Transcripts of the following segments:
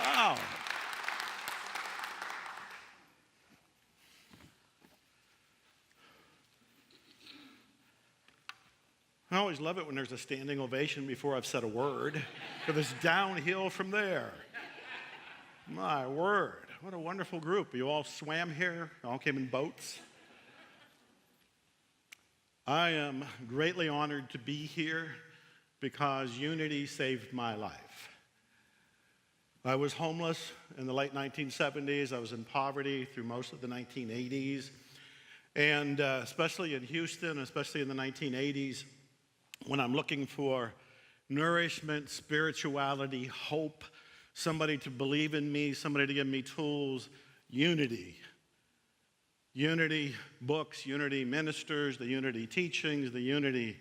Wow. I always love it when there's a standing ovation before I've said a word, because it's downhill from there. My word, what a wonderful group. You all swam here, you all came in boats. I am greatly honored to be here because unity saved my life. I was homeless in the late 1970s. I was in poverty through most of the 1980s. And especially in Houston, especially in the 1980s, when I'm looking for nourishment, spirituality, hope, somebody to believe in me, somebody to give me tools, unity. Unity books, unity ministers, the unity teachings, the unity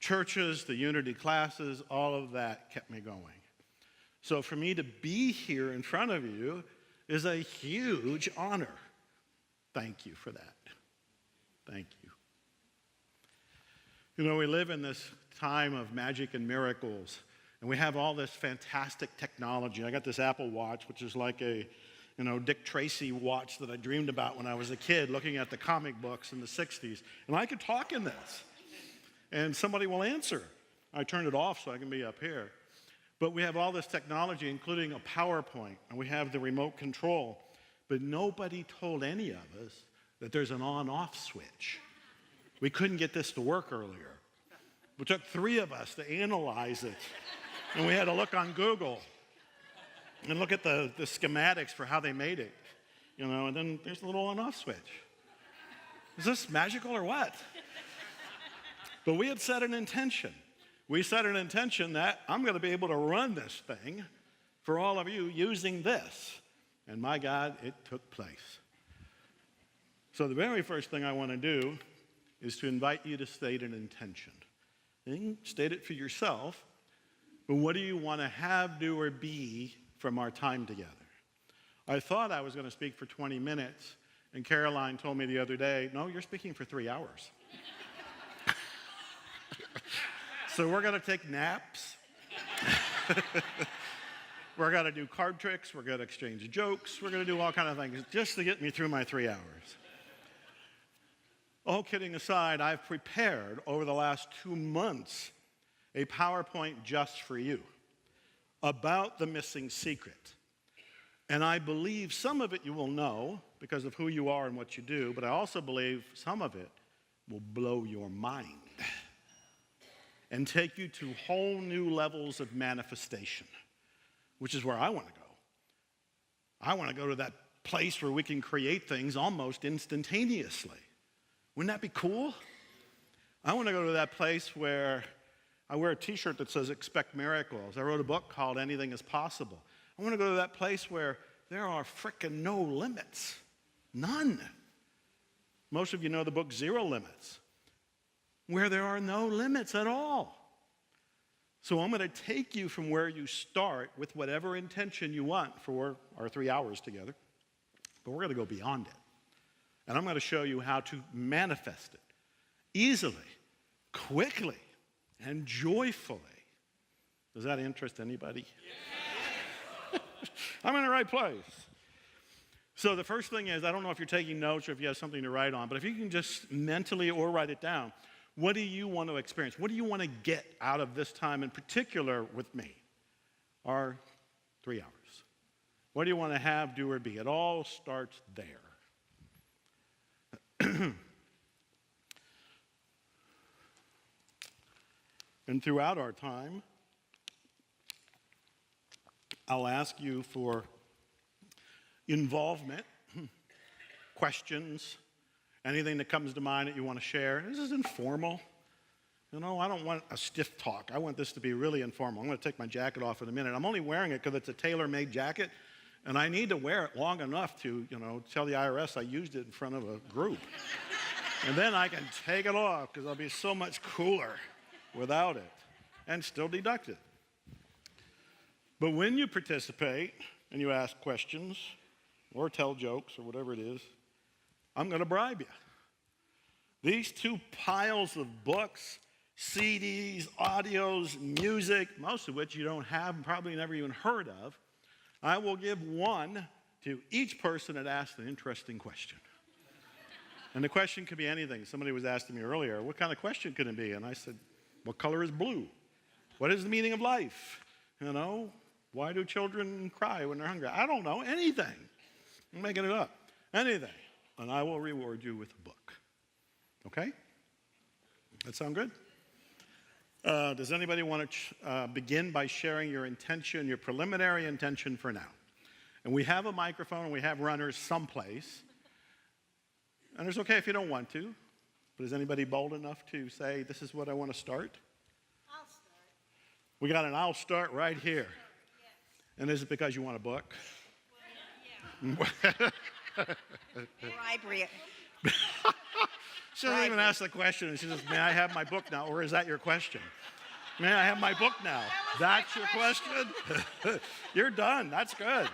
churches, the unity classes, all of that kept me going. So for me to be here in front of you is a huge honor. Thank you for that. Thank you. You know, we live in this time of magic and miracles, and we have all this fantastic technology. I got this Apple Watch, which is like a, Dick Tracy watch that I dreamed about when I was a kid, looking at the comic books in the 60s. And I could talk in this, and somebody will answer. I turned it off so I can be up here. But we have all this technology, including a PowerPoint, and we have the remote control. But nobody told any of us that there's an on-off switch. We couldn't get this to work earlier. It took 3 of us to analyze it. And we had to look on Google and look at the schematics for how they made it. And then there's a little on-off switch. Is this magical or what? But we had set an intention. We set an intention that I'm going to be able to run this thing for all of you using this. And my God, it took place. So the very first thing I want to do is to invite you to state an intention. You can state it for yourself, but what do you want to have, do, or be from our time together? I thought I was going to speak for 20 minutes, and Caroline told me the other day, no, you're speaking for 3 hours. So we're going to take naps. We're going to do card tricks. We're going to exchange jokes. We're going to do all kinds of things just to get me through my 3 hours. All kidding aside, I've prepared over the last 2 months a PowerPoint just for you about the missing secret. And I believe some of it you will know because of who you are and what you do, but I also believe some of it will blow your mind and take you to whole new levels of manifestation, which is where I want to go. I want to go to that place where we can create things almost instantaneously. Wouldn't that be cool? I want to go to that place where I wear a t-shirt that says expect miracles. I wrote a book called Anything is Possible. I want to go to that place where there are frickin' no limits. None. Most of you know the book Zero Limits, where there are no limits at all. So I'm going to take you from where you start with whatever intention you want for our 3 hours together, but we're going to go beyond it. And I'm going to show you how to manifest it easily, quickly, and joyfully. Does that interest anybody? Yeah. I'm in the right place. So the first thing is, I don't know if you're taking notes or if you have something to write on, but if you can just mentally or write it down, what do you want to experience? What do you want to get out of this time in particular with me? Our 3 hours. What do you want to have, do, or be? It all starts there. And throughout our time, I'll ask you for involvement, questions, anything that comes to mind that you want to share. This is informal. I don't want a stiff talk. I want this to be really informal. I'm going to take my jacket off in a minute. I'm only wearing it because it's a tailor-made jacket, and I need to wear it long enough to, tell the IRS I used it in front of a group. And then I can take it off because I'll be so much cooler without it and still deduct it. But when you participate and you ask questions or tell jokes or whatever it is, I'm going to bribe you. These 2 piles of books CDs, audios, music, most of which you don't have and probably never even heard of. I will give one to each person that asked an interesting question. And the question could be anything. Somebody was asking me earlier, what kind of question could it be? And I said, what color is blue? What is the meaning of life? You know, why do children cry when they're hungry? I don't know, anything. I'm making it up. Anything. And I will reward you with a book. Okay? That sound good? Does anybody want to begin by sharing your intention, your preliminary intention for now? And we have a microphone and we have runners someplace. And it's okay if you don't want to. But is anybody bold enough to say, this is what I want to start? I'll start. We got an I'll start right here. Yes. And is it because you want a book? Well, yeah. Bribery. She doesn't even ask the question. She says, may I have my book now? Or is that your question? May I have my book now? That's your question? You're done. That's good.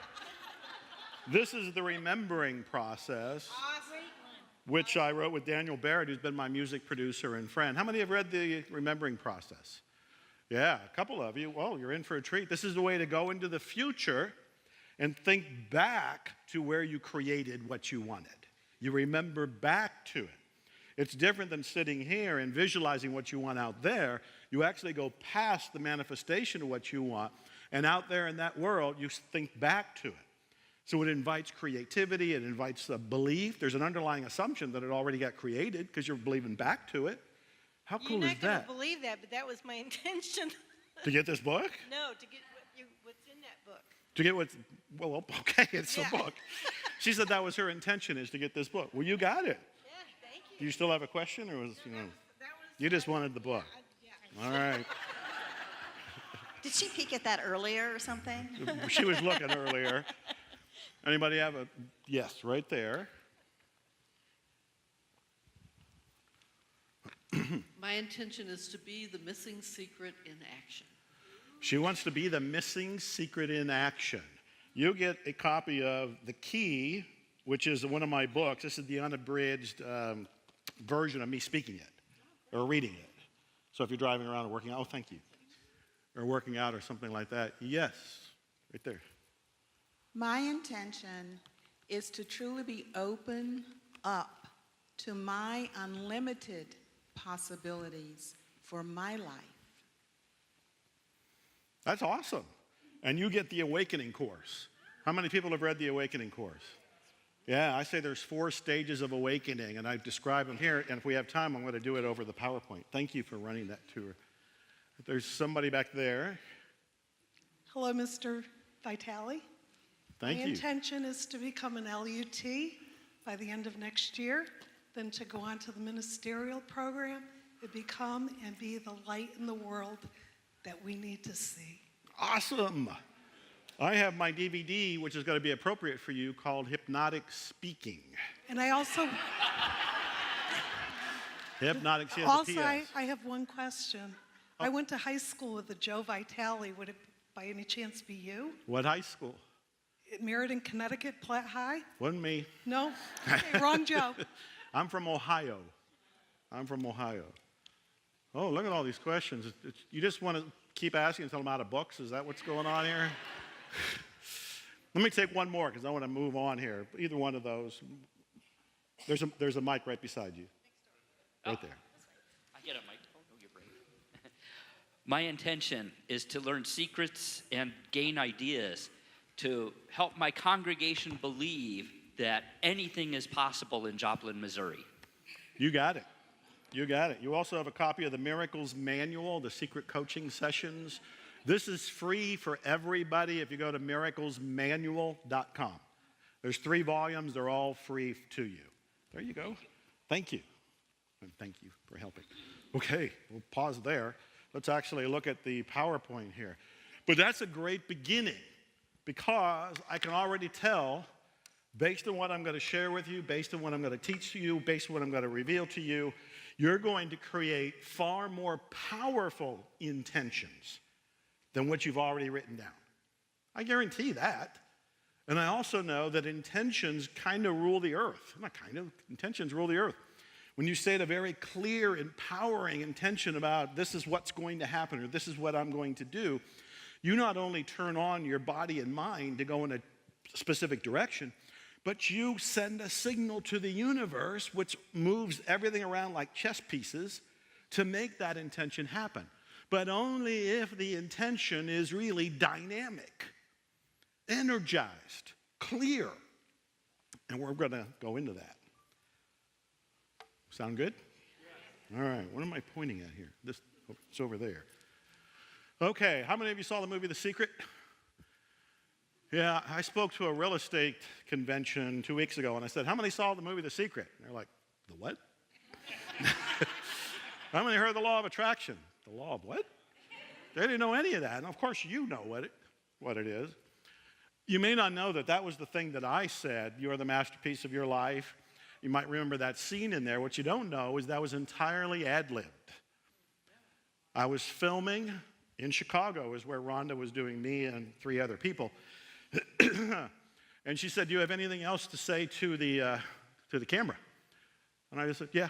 This is the remembering process, which I wrote with Daniel Barrett, who's been my music producer and friend. How many have read the remembering process? Yeah, a couple of you. Well, you're in for a treat. This is the way to go into the future and think back to where you created what you wanted. You remember back to it. It's different than sitting here and visualizing what you want out there. You actually go past the manifestation of what you want, and out there in that world, you think back to it. So it invites creativity, it invites a belief. There's an underlying assumption that it already got created because you're believing back to it. How cool is that? You're not going to believe that, but that was my intention. To get this book? No, to get what's in that book. To get what's, well, okay, it's Yeah. a book. She said that was her intention, is to get this book. Well, you got it. Yeah, thank you. Do you still have a question, or was, That was you just wanted the book? Yeah. All right. Did she peek at that earlier or something? She was looking earlier. Anybody have a, yes, right there. My intention is to be the missing secret in action. She wants to be the missing secret in action. You get a copy of The Key, which is one of my books. This is the unabridged version of me speaking it or reading it. So if you're driving around or working out, oh, thank you. Or working out or something like that. Yes, right there. My intention is to truly be open up to my unlimited possibilities for my life. That's awesome. And you get the Awakening course. How many people have read the Awakening course? Yeah, I say there's 4 stages of awakening, and I describe them here. And if we have time, I'm going to do it over the PowerPoint. Thank you for running that tour. There's somebody back there. Hello, Mr. Vitale. Thank My you. intention is to become an LUT by the end of next year, then to go on to the ministerial program and become and be the light in the world that we need to see. Awesome. I have my DVD, which is going to be appropriate for you, called Hypnotic Speaking. And I also, Hypnotic, she has also a PS. I have one question. I went to high school with a Joe Vitale. Would it by any chance be you? What high school? At Meriden, Connecticut, Platt High? Wasn't me. No? Okay, wrong Joe. I'm from Ohio. Oh, look at all these questions. You just want to keep asking until I'm out of books? Is that what's going on here? Let me take one more because I want to move on here. Either one of those. There's a mic right beside you. Right there. I get a microphone. Oh, you're brave. My intention is to learn secrets and gain ideas to help my congregation believe that anything is possible in Joplin, Missouri. You got it. You got it. You also have a copy of the Miracles Manual, the secret coaching sessions. This is free for everybody if you go to miraclesmanual.com. There's 3 volumes. They're all free to you. There you go. Thank you. And thank you for helping. Okay, we'll pause there. Let's actually look at the PowerPoint here. But that's a great beginning because I can already tell, based on what I'm going to share with you, based on what I'm going to teach to you, based on what I'm going to reveal to you, you're going to create far more powerful intentions than what you've already written down. I guarantee that. And I also know that intentions kind of rule the earth. Not kind of, intentions rule the earth. when you state a very clear, empowering intention about this is what's going to happen or this is what I'm going to do, you not only turn on your body and mind to go in a specific direction, but you send a signal to the universe which moves everything around like chess pieces to make that intention happen. But only if the intention is really dynamic, energized, clear. And we're going to go into that. Sound good? All right, what am I pointing at here? It's over there. Okay, how many of you saw the movie The Secret? Yeah, I spoke to a real estate convention 2 weeks ago, and I said, how many saw the movie The Secret? And they're like, the what? How many heard the law of attraction? The law of what? They didn't know any of that, and of course you know what it is. You may not know that was the thing that I said, you are the masterpiece of your life. You might remember that scene in there. What you don't know is that was entirely ad-libbed. I was filming in Chicago, is where Rhonda was doing me and 3 other people. And she said, do you have anything else to say to the camera? And I just said, yeah.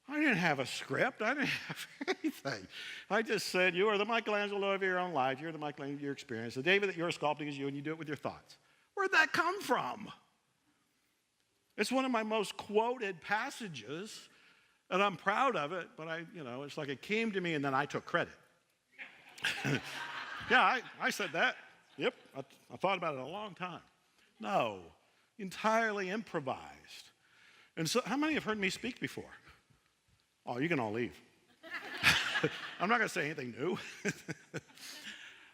I didn't have a script. I didn't have anything. I just said, you are the Michelangelo of your own life. You're the Michelangelo of your experience. The David that you're sculpting is you, and you do it with your thoughts. Where'd that come from? It's one of my most quoted passages, and I'm proud of it, but it's like it came to me, and then I took credit. Yeah, I said that. Yep, I thought about it a long time. No, entirely improvised. And so, how many have heard me speak before? Oh, you can all leave. I'm not going to say anything new.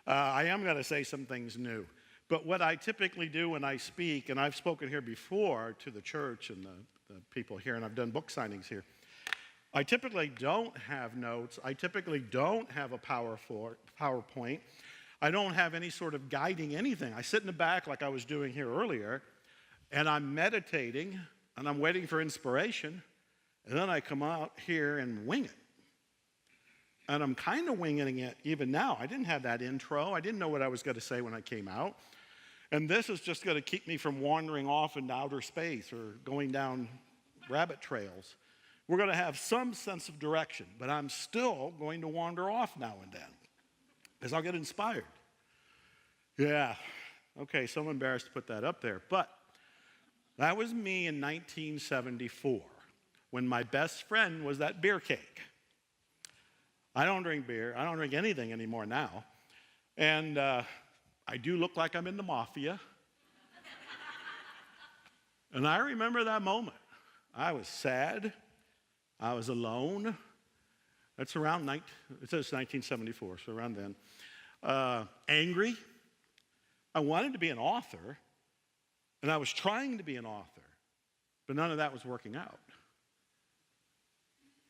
I am going to say some things new. But what I typically do when I speak, and I've spoken here before to the church and the people here, and I've done book signings here, I typically don't have notes. I typically don't have a PowerPoint. I don't have any sort of guiding anything. I sit in the back like I was doing here earlier, and I'm meditating, and I'm waiting for inspiration. And then I come out here and wing it. And I'm kind of winging it even now. I didn't have that intro. I didn't know what I was going to say when I came out. And this is just going to keep me from wandering off into outer space or going down rabbit trails. We're going to have some sense of direction, but I'm still going to wander off now and then because I'll get inspired. Yeah. Okay, so I'm embarrassed to put that up there. But that was me in 1974. When my best friend was that beer cake. I don't drink beer. I don't drink anything anymore now. And I do look like I'm in the mafia. And I remember that moment. I was sad. I was alone. That's around, it says 1974, so around then. Angry. I wanted to be an author. And I was trying to be an author. But none of that was working out.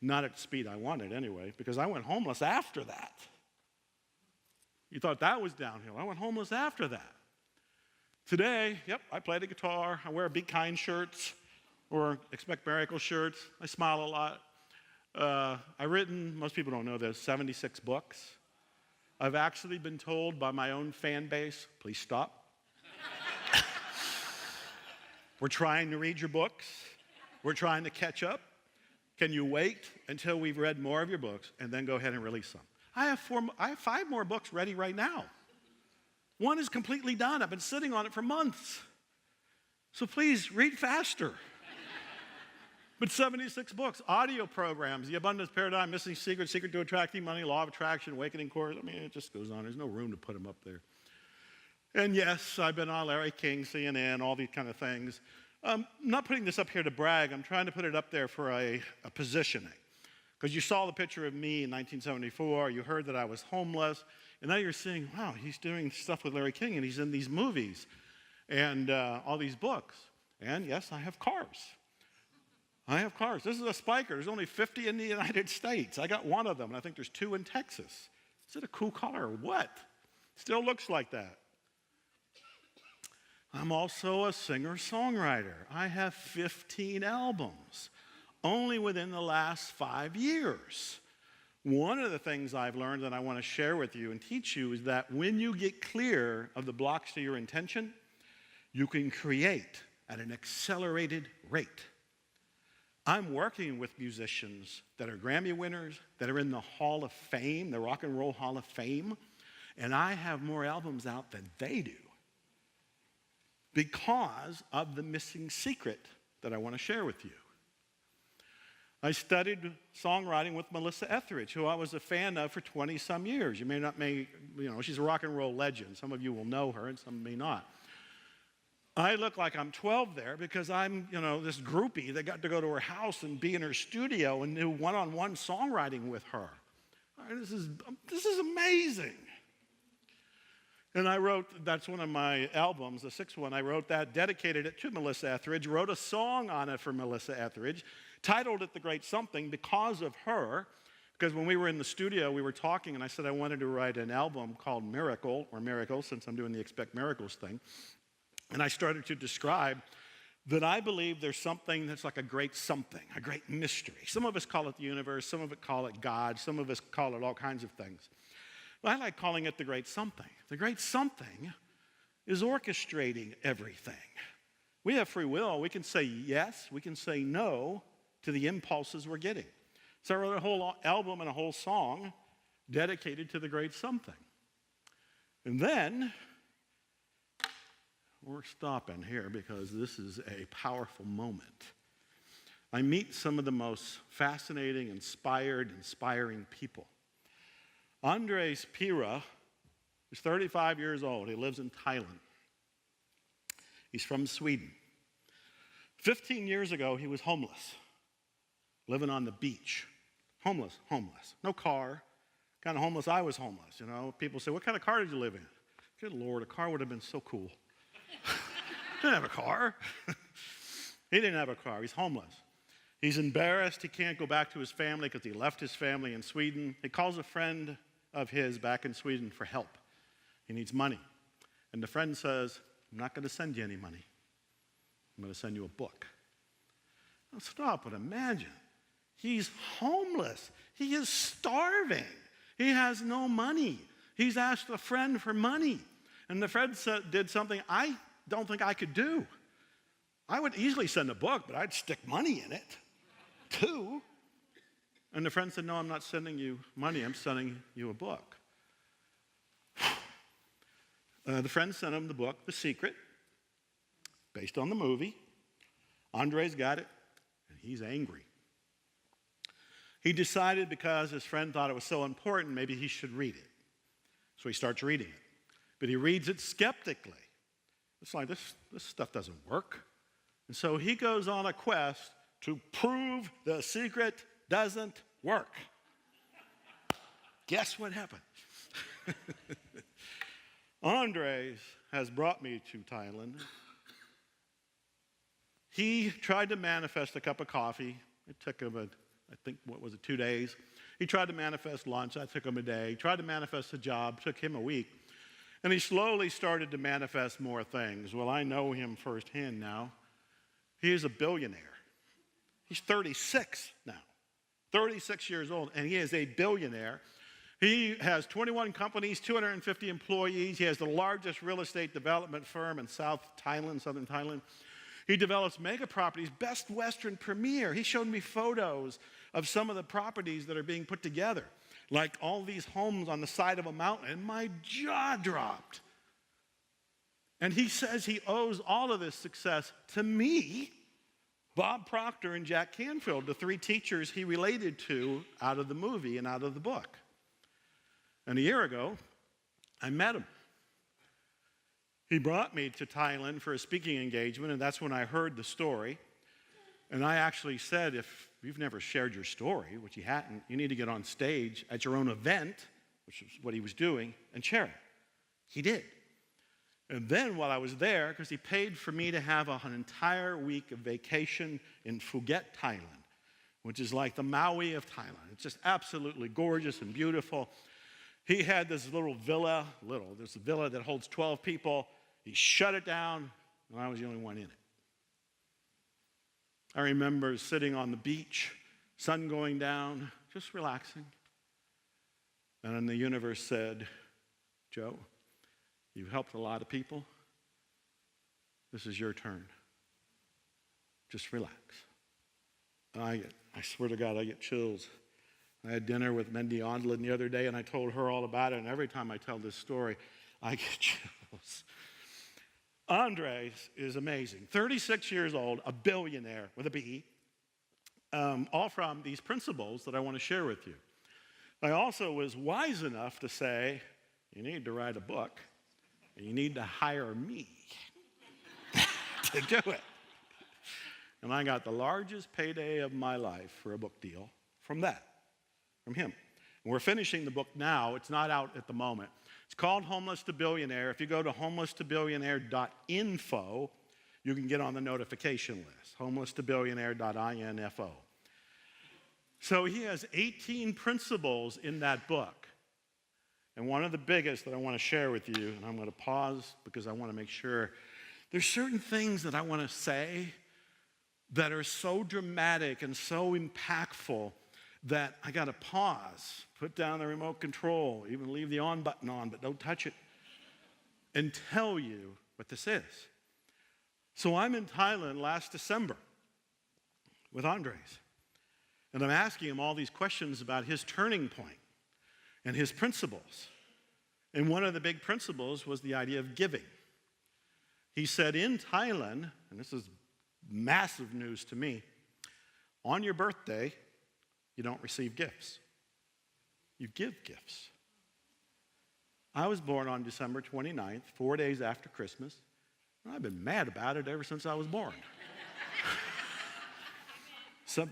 Not at the speed I wanted anyway, because I went homeless after that. You thought that was downhill. I went homeless after that. Today, yep, I play the guitar. I wear Be Kind shirts or Expect Miracles shirts. I smile a lot. I've written, most people don't know this, 76 books. I've actually been told by my own fan base, please stop. We're trying to read your books. We're trying to catch up. Can you wait until we've read more of your books and then go ahead and release them? I have 5 more books ready right now. One is completely done. I've been sitting on it for months. So please read faster. But 76 books, audio programs, The Abundance Paradigm, Missing Secret, Secret to Attracting Money, Law of Attraction, Awakening Course. I mean, it just goes on. There's no room to put them up there. And yes, I've been on Larry King, CNN, all these kind of things. I'm not putting this up here to brag. I'm trying to put it up there for a positioning. Because you saw the picture of me in 1974. You heard that I was homeless. And now you're seeing, wow, he's doing stuff with Larry King, and he's in these movies and all these books. And yes, I have cars. I have cars. This is a Spiker. There's only 50 in the United States. I got one of them, and I think there's 2 in Texas. Is it a cool car or what? Still looks like that. I'm also a singer-songwriter. I have 15 albums, only within the last 5 years. One of the things I've learned that I want to share with you and teach you is that when you get clear of the blocks to your intention, you can create at an accelerated rate. I'm working with musicians that are Grammy winners, that are in the Hall of Fame, the Rock and Roll Hall of Fame, and I have more albums out than they do because of the missing secret that I want to share with you. I studied songwriting with Melissa Etheridge, who I was a fan of for 20-some years. She's a rock and roll legend. Some of you will know her and some may not. I look like I'm 12 there because I'm, this groupie that got to go to her house and be in her studio and do one-on-one songwriting with her. This is amazing. And I wrote, that's one of my albums, the sixth one, I wrote that, dedicated it to Melissa Etheridge, wrote a song on it for Melissa Etheridge, titled it The Great Something because of her, because when we were in the studio, we were talking, and I said I wanted to write an album called Miracle, or Miracles, since I'm doing the Expect Miracles thing. And I started to describe that I believe there's something that's like a great something, a great mystery. Some of us call it the universe, some of us call it God, some of us call it all kinds of things. But I like calling it the great something. The great something is orchestrating everything. We have free will. We can say yes, we can say no to the impulses we're getting. So I wrote a whole album and a whole song dedicated to the great something. And then, we're stopping here because this is a powerful moment. I meet some of the most fascinating, inspiring people. Andres Pira is 35 years old. He lives in Thailand. He's from Sweden. 15 years ago, he was homeless, living on the beach. Homeless. No car. Kind of homeless. I was homeless, People say, what kind of car did you live in? Good Lord, a car would have been so cool. Didn't have a car. He didn't have a car. He's homeless. He's embarrassed. He can't go back to his family because he left his family in Sweden. He calls a friend of his back in Sweden for help. He needs money. And the friend says, I'm not going to send you any money. I'm going to send you a book. Now stop and imagine. He's homeless. He is starving. He has no money. He's asked a friend for money. And the friend did something I don't think I could do. I would easily send a book, but I'd stick money in it, too. And the friend said, no, I'm not sending you money. I'm sending you a book. The friend sent him the book, The Secret, based on the movie. Andres got it, and he's angry. He decided because his friend thought it was so important, maybe he should read it. So he starts reading it. But he reads it skeptically. It's like, this stuff doesn't work. And so he goes on a quest to prove the secret doesn't work. Guess what happened? Andres has brought me to Thailand. He tried to manifest a cup of coffee. It took him, 2 days. He tried to manifest lunch. That took him a day. He tried to manifest a job. Took him a week. And he slowly started to manifest more things. Well, I know him firsthand now. He is a billionaire. He's 36 now. 36 years old, and he is a billionaire. He has 21 companies, 250 employees. He has the largest real estate development firm in southern Thailand. He develops mega properties, Best Western Premier. He showed me photos of some of the properties that are being put together, like all these homes on the side of a mountain, and my jaw dropped. And he says he owes all of this success to me, Bob Proctor and Jack Canfield, the 3 teachers he related to out of the movie and out of the book. And a year ago, I met him. He brought me to Thailand for a speaking engagement, and that's when I heard the story. And I actually said, if you've never shared your story, which you hadn't, you need to get on stage at your own event, which is what he was doing, and share it. He did. And then while I was there, because he paid for me to have an entire week of vacation in Phuket, Thailand, which is like the Maui of Thailand. It's just absolutely gorgeous and beautiful. He had this villa that holds 12 people. He shut it down, and I was the only one in it. I remember sitting on the beach, sun going down, just relaxing. And then the universe said, Joe, you've helped a lot of people. This is your turn. Just relax. I swear to God, I get chills. I had dinner with Mindy Ondlin the other day, and I told her all about it, and every time I tell this story, I get chills. Andres is amazing. 36 years old, a billionaire with a B, all from these principles that I want to share with you. I also was wise enough to say, you need to write a book, and you need to hire me to do it. And I got the largest payday of my life for a book deal from him. And we're finishing the book now. It's not out at the moment. It's called Homeless to Billionaire. If you go to homelesstobillionaire.info, you can get on the notification list, homelesstobillionaire.info. So he has 18 principles in that book. And one of the biggest that I want to share with you, and I'm going to pause because I want to make sure, there's certain things that I want to say that are so dramatic and so impactful that I got to pause, put down the remote control, even leave the on button on, but don't touch it, and tell you what this is. So I'm in Thailand last December with Andres, and I'm asking him all these questions about his turning point and his principles. And one of the big principles was the idea of giving. He said in Thailand, and this is massive news to me, on your birthday, you don't receive gifts. You give gifts. I was born on December 29th, 4 days after Christmas, and I've been mad about it ever since I was born. Some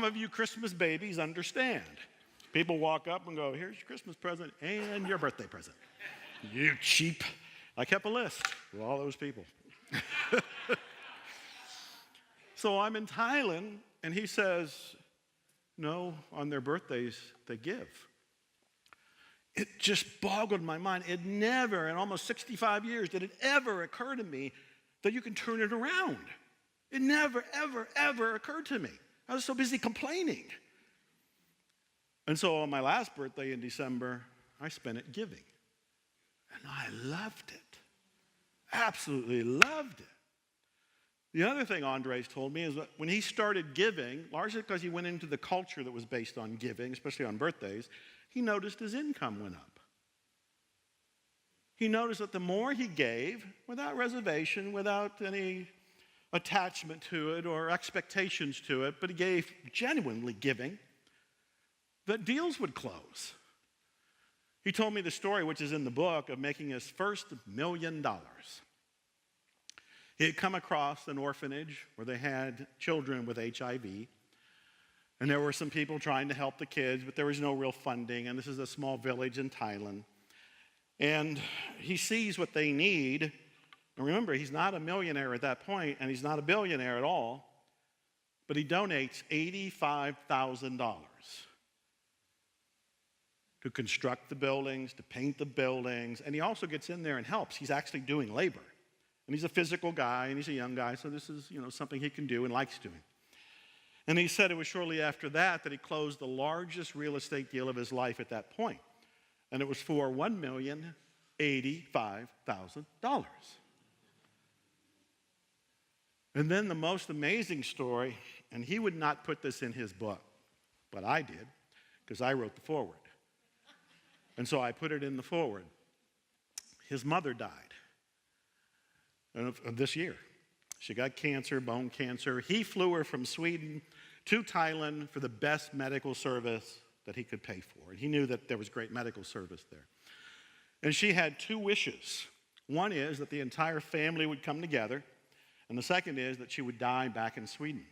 of you Christmas babies understand. People walk up and go, here's your Christmas present and your birthday present. You cheap. I kept a list with all those people. So I'm in Thailand, and he says, no, on their birthdays, they give. It just boggled my mind. It never, in almost 65 years, did it ever occur to me that you can turn it around. It never, ever, ever occurred to me. I was so busy complaining. And so on my last birthday in December, I spent it giving. And I loved it. Absolutely loved it. The other thing Andres told me is that when he started giving, largely because he went into the culture that was based on giving, especially on birthdays, he noticed his income went up. He noticed that the more he gave, without reservation, without any attachment to it or expectations to it, but he gave genuinely giving, that deals would close. He told me the story, which is in the book, of making his first $1 million. He had come across an orphanage where they had children with HIV, and there were some people trying to help the kids, but there was no real funding, and this is a small village in Thailand. And he sees what they need, and remember, he's not a millionaire at that point, and he's not a billionaire at all, but he donates $85,000 to construct the buildings, to paint the buildings, and he also gets in there and helps. He's actually doing labor. And he's a physical guy, and he's a young guy, so this is, something he can do and likes doing. And he said it was shortly after that he closed the largest real estate deal of his life at that point. And it was for $1,085,000. And then the most amazing story, and he would not put this in his book, but I did, because I wrote the foreword. And so I put it in the foreword. His mother died of this year. She got cancer, bone cancer. He flew her from Sweden to Thailand for the best medical service that he could pay for. And he knew that there was great medical service there. And she had two wishes. One is that the entire family would come together, and the second is that she would die back in Sweden.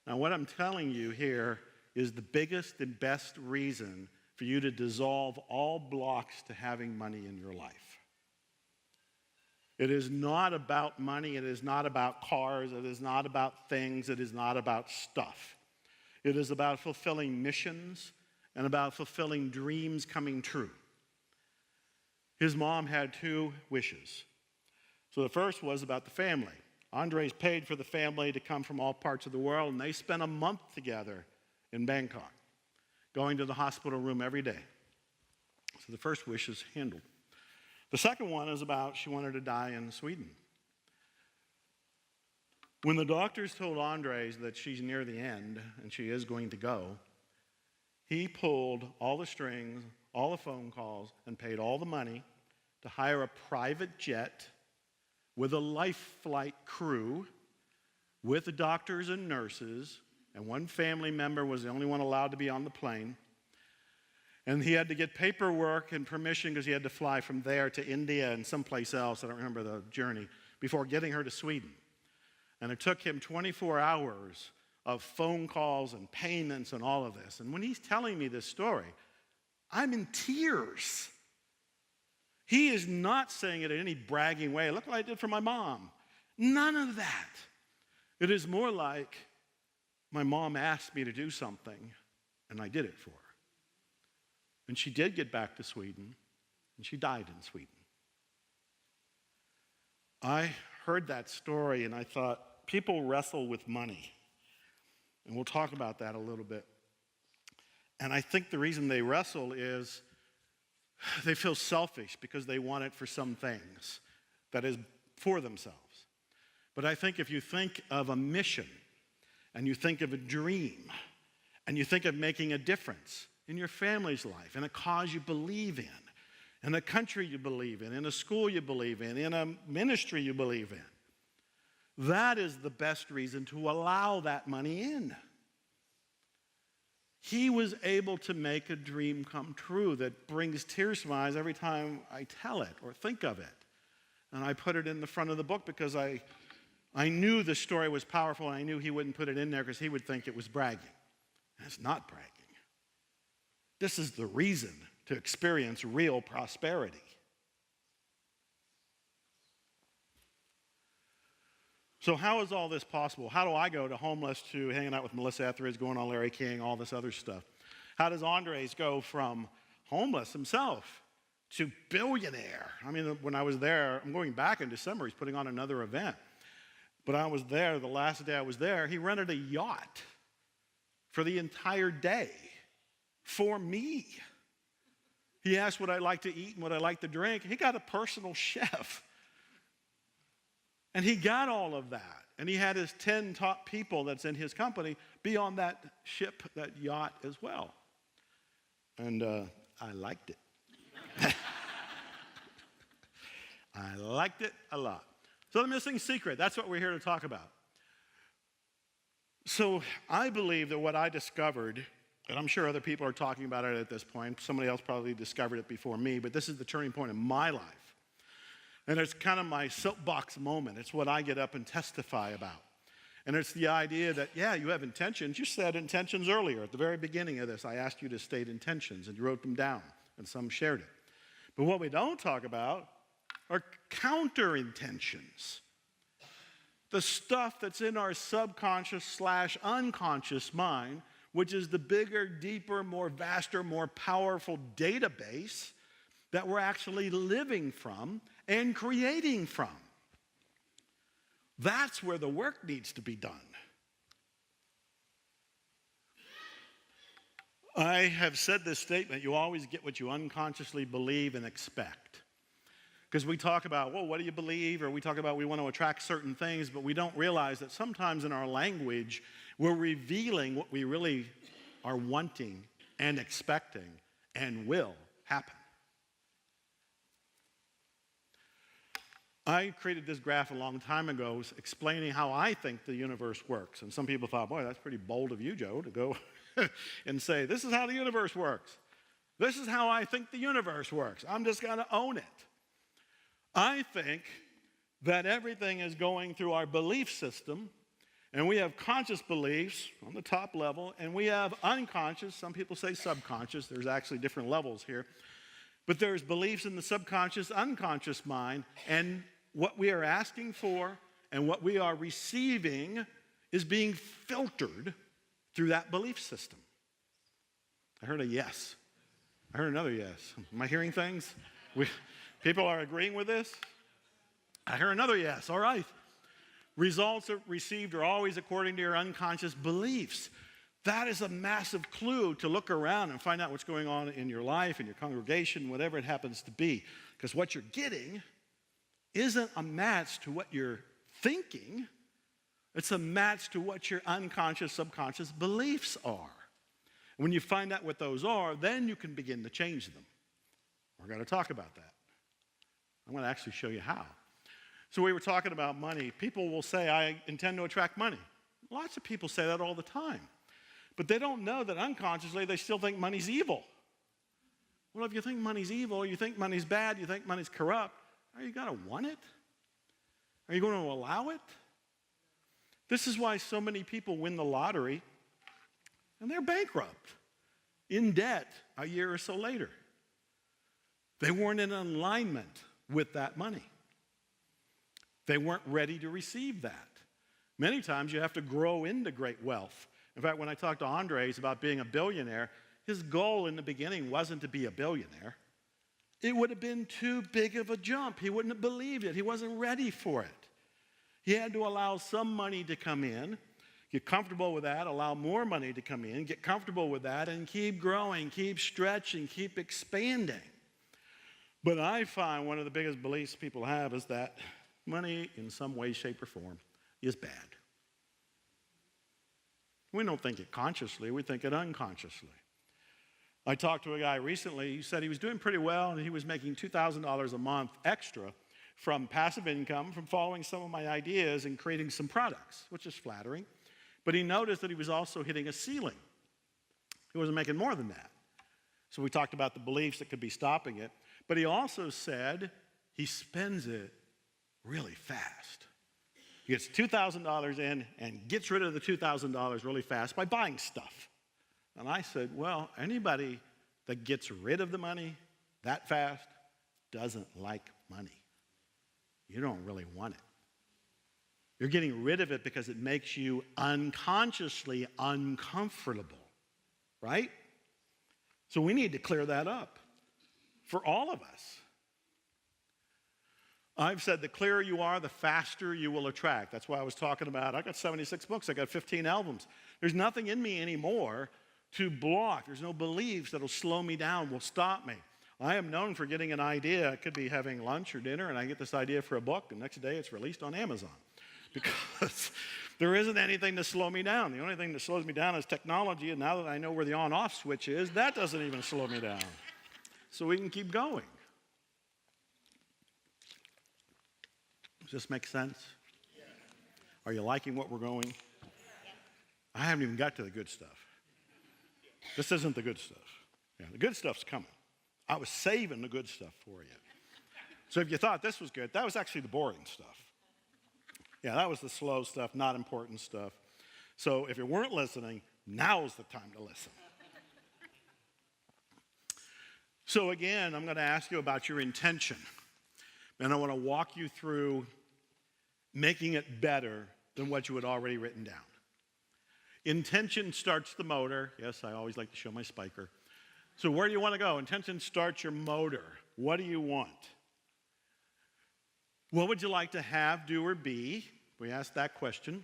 Now, what I'm telling you here is the biggest and best reason for you to dissolve all blocks to having money in your life. It is not about money. It is not about cars. It is not about things. It is not about stuff. It is about fulfilling missions and about fulfilling dreams coming true. His mom had two wishes. So the first was about the family. Andres paid for the family to come from all parts of the world, and they spent a month together in Bangkok, going to the hospital room every day. So the first wish is handled. The second one is about she wanted to die in Sweden. When the doctors told Andres that she's near the end and she is going to go, he pulled all the strings, all the phone calls, and paid all the money to hire a private jet with a life flight crew, with the doctors and nurses, and one family member was the only one allowed to be on the plane. And he had to get paperwork and permission because he had to fly from there to India and someplace else, I don't remember the journey, before getting her to Sweden. And it took him 24 hours of phone calls and payments and all of this. And when he's telling me this story, I'm in tears. He is not saying it in any bragging way. Look what I did for my mom. None of that. It is more like my mom asked me to do something, and I did it for her. And she did get back to Sweden, and she died in Sweden. I heard that story, and I thought, people wrestle with money. And we'll talk about that a little bit. And I think the reason they wrestle is they feel selfish because they want it for some things that is for themselves. But I think if you think of a mission, and you think of a dream, and you think of making a difference in your family's life, in a cause you believe in a country you believe in a school you believe in a ministry you believe in, that is the best reason to allow that money in. He was able to make a dream come true that brings tears to my eyes every time I tell it or think of it. And I put it in the front of the book because I knew the story was powerful, and I knew he wouldn't put it in there because he would think it was bragging. And it's not bragging. This is the reason to experience real prosperity. So how is all this possible? How do I go to homeless to hanging out with Melissa Etheridge, going on Larry King, all this other stuff? How does Andres go from homeless himself to billionaire? I mean, when I was there, I'm going back in December, he's putting on another event. But I was there, the last day I was there, he rented a yacht for the entire day for me. He asked what I like to eat and what I like to drink. He got a personal chef. And he got all of that. And he had his 10 top people that's in his company be on that ship, that yacht as well. And I liked it. I liked it a lot. So the missing secret, that's what we're here to talk about. So I believe that what I discovered, and I'm sure other people are talking about it at this point, somebody else probably discovered it before me, but this is the turning point in my life. And it's kind of my soapbox moment. It's what I get up and testify about. And it's the idea that, yeah, you have intentions. You said intentions earlier. At the very beginning of this, I asked you to state intentions, and you wrote them down, and some shared it. But what we don't talk about are counter intentions. The stuff that's in our subconscious/unconscious mind, which is the bigger, deeper, more vaster, more powerful database that we're actually living from and creating from. That's where the work needs to be done. I have said this statement, you always get what you unconsciously believe and expect. Because we talk about, well, what do you believe? Or we talk about we want to attract certain things, but we don't realize that sometimes in our language, we're revealing what we really are wanting and expecting and will happen. I created this graph a long time ago explaining how I think the universe works. And some people thought, boy, that's pretty bold of you, Joe, to go and say, this is how the universe works. This is how I think the universe works. I'm just going to own it. I think that everything is going through our belief system, and we have conscious beliefs on the top level, and we have unconscious, some people say subconscious, there's actually different levels here, but there's beliefs in the subconscious, unconscious mind, and what we are asking for and what we are receiving is being filtered through that belief system. I heard a yes. I heard another yes. Am I hearing things? People are agreeing with this? I hear another yes. All right. Results received are always according to your unconscious beliefs. That is a massive clue to look around and find out what's going on in your life, in your congregation, whatever it happens to be. Because what you're getting isn't a match to what you're thinking. It's a match to what your unconscious, subconscious beliefs are. When you find out what those are, then you can begin to change them. We're going to talk about that. I'm going to actually show you how. So we were talking about money. People will say, I intend to attract money. Lots of people say that all the time. But they don't know that unconsciously they still think money's evil. Well, if you think money's evil, you think money's bad, you think money's corrupt, are you going to want it? Are you going to allow it? This is why so many people win the lottery and they're bankrupt, in debt a year or so later. They weren't in alignment with that money. They weren't ready to receive that. Many times you have to grow into great wealth. In fact, when I talked to Andres about being a billionaire, his goal in the beginning wasn't to be a billionaire. It would have been too big of a jump. He wouldn't have believed it. He wasn't ready for it. He had to allow some money to come in, get comfortable with that, allow more money to come in, get comfortable with that, and keep growing, keep stretching, keep expanding. But I find one of the biggest beliefs people have is that money, in some way, shape, or form, is bad. We don't think it consciously, we think it unconsciously. I talked to a guy recently, he said he was doing pretty well and he was making $2,000 a month extra from passive income, from following some of my ideas and creating some products, which is flattering. But he noticed that he was also hitting a ceiling. He wasn't making more than that. So we talked about the beliefs that could be stopping it. But he also said he spends it really fast. He gets $2,000 in and gets rid of the $2,000 really fast by buying stuff. And I said, well, anybody that gets rid of the money that fast doesn't like money. You don't really want it. You're getting rid of it because it makes you unconsciously uncomfortable, right? So we need to clear that up for all of us. I've said the clearer you are, the faster you will attract. That's why I was talking about, I got 76 books, I got 15 albums. There's nothing in me anymore to block. There's no beliefs that'll slow me down, will stop me. I am known for getting an idea. I could be having lunch or dinner, and I get this idea for a book, and the next day it's released on Amazon. Because there isn't anything to slow me down. The only thing that slows me down is technology, and now that I know where the on-off switch is, that doesn't even slow me down. So we can keep going. Does this make sense? Are you liking what we're going? I haven't even got to the good stuff. This isn't the good stuff. Yeah, the good stuff's coming. I was saving the good stuff for you. So if you thought this was good, that was actually the boring stuff. Yeah, that was the slow stuff, not important stuff. So if you weren't listening, now's the time to listen. So again, I'm going to ask you about your intention. And I want to walk you through making it better than what you had already written down. Intention starts the motor. Yes, I always like to show my spiker. So where do you want to go? Intention starts your motor. What do you want? What would you like to have, do, or be? We asked that question.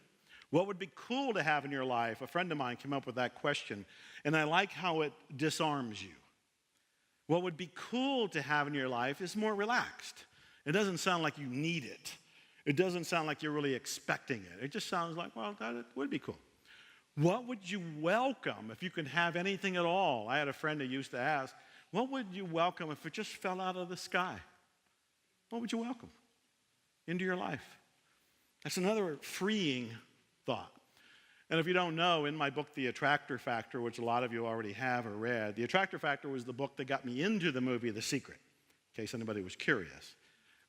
What would be cool to have in your life? A friend of mine came up with that question, and I like how it disarms you. What would be cool to have in your life is more relaxed. It doesn't sound like you need it. It doesn't sound like you're really expecting it. It just sounds like, well, that would be cool. What would you welcome if you could have anything at all? I had a friend who used to ask, what would you welcome if it just fell out of the sky? What would you welcome into your life? That's another freeing thought. And if you don't know, in my book, The Attractor Factor, which a lot of you already have or read, The Attractor Factor was the book that got me into the movie The Secret, in case anybody was curious.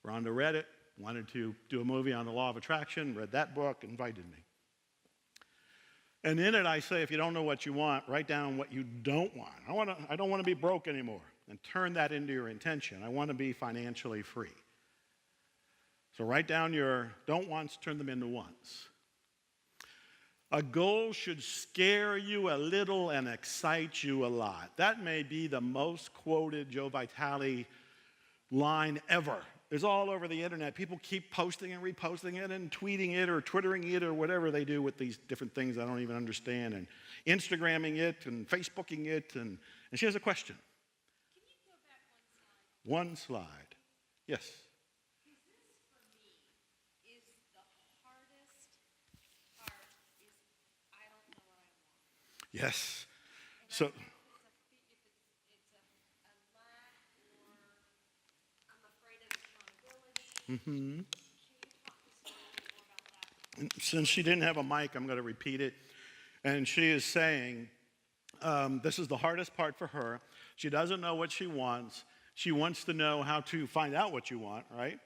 Rhonda read it, wanted to do a movie on the law of attraction, read that book, invited me. And in it, I say, if you don't know what you want, write down what you don't want. I don't want to be broke anymore. And turn that into your intention. I want to be financially free. So write down your don't wants, turn them into wants. A goal should scare you a little and excite you a lot. That may be the most quoted Joe Vitale line ever. It's all over the internet. People keep posting and reposting it and tweeting it or twittering it or whatever they do with these different things I don't even understand, and Instagramming it and Facebooking it. And she has a question. Can you go back one slide? One slide. Yes. Because this, for me, is the hardest Yes. So, If it's a lack or I'm afraid of accountability. Can you talk just a little bit more about that? since she didn't have a mic, I'm going to repeat it. And she is saying, this is the hardest part for her. She doesn't know what she wants. She wants to know how to find out what you want, right?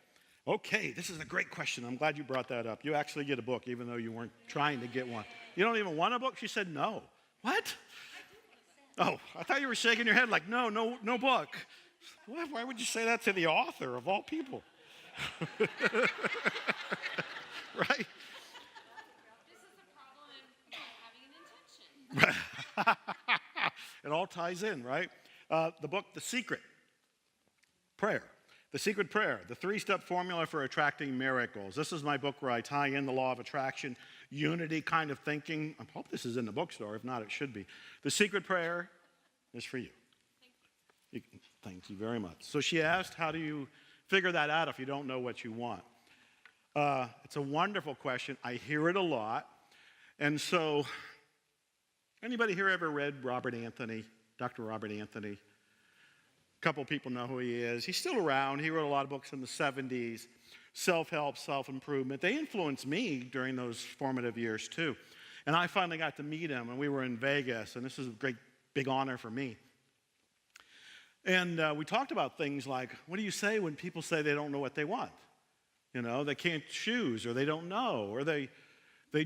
Okay, this is a great question. I'm glad you brought that up. You actually get a book, even though you weren't trying to get one. You don't even want a book? She said no. What? Oh, I thought you were shaking your head like, no book. Why would you say that to the author of all people? Right? This is a problem in having an intention. It all ties in, right? The book, The Secret Prayer. The Secret Prayer, the 3-step formula for attracting miracles. This is my book where I tie in the law of attraction, unity kind of thinking. I hope this is in the bookstore. If not, it should be. The Secret Prayer is for you. Thank you very much. So she asked, how do you figure that out if you don't know what you want? It's a wonderful question. I hear it a lot. And so, anybody here ever read Robert Anthony, Dr. Robert Anthony? A couple people know who he is. He's still around. He wrote a lot of books in the 70s, self-help, self-improvement. They influenced me during those formative years too. And I finally got to meet him, and we were in Vegas, and this is a great, big honor for me. And we talked about things like, what do you say when people say they don't know what they want? You know, they can't choose, or they don't know, or they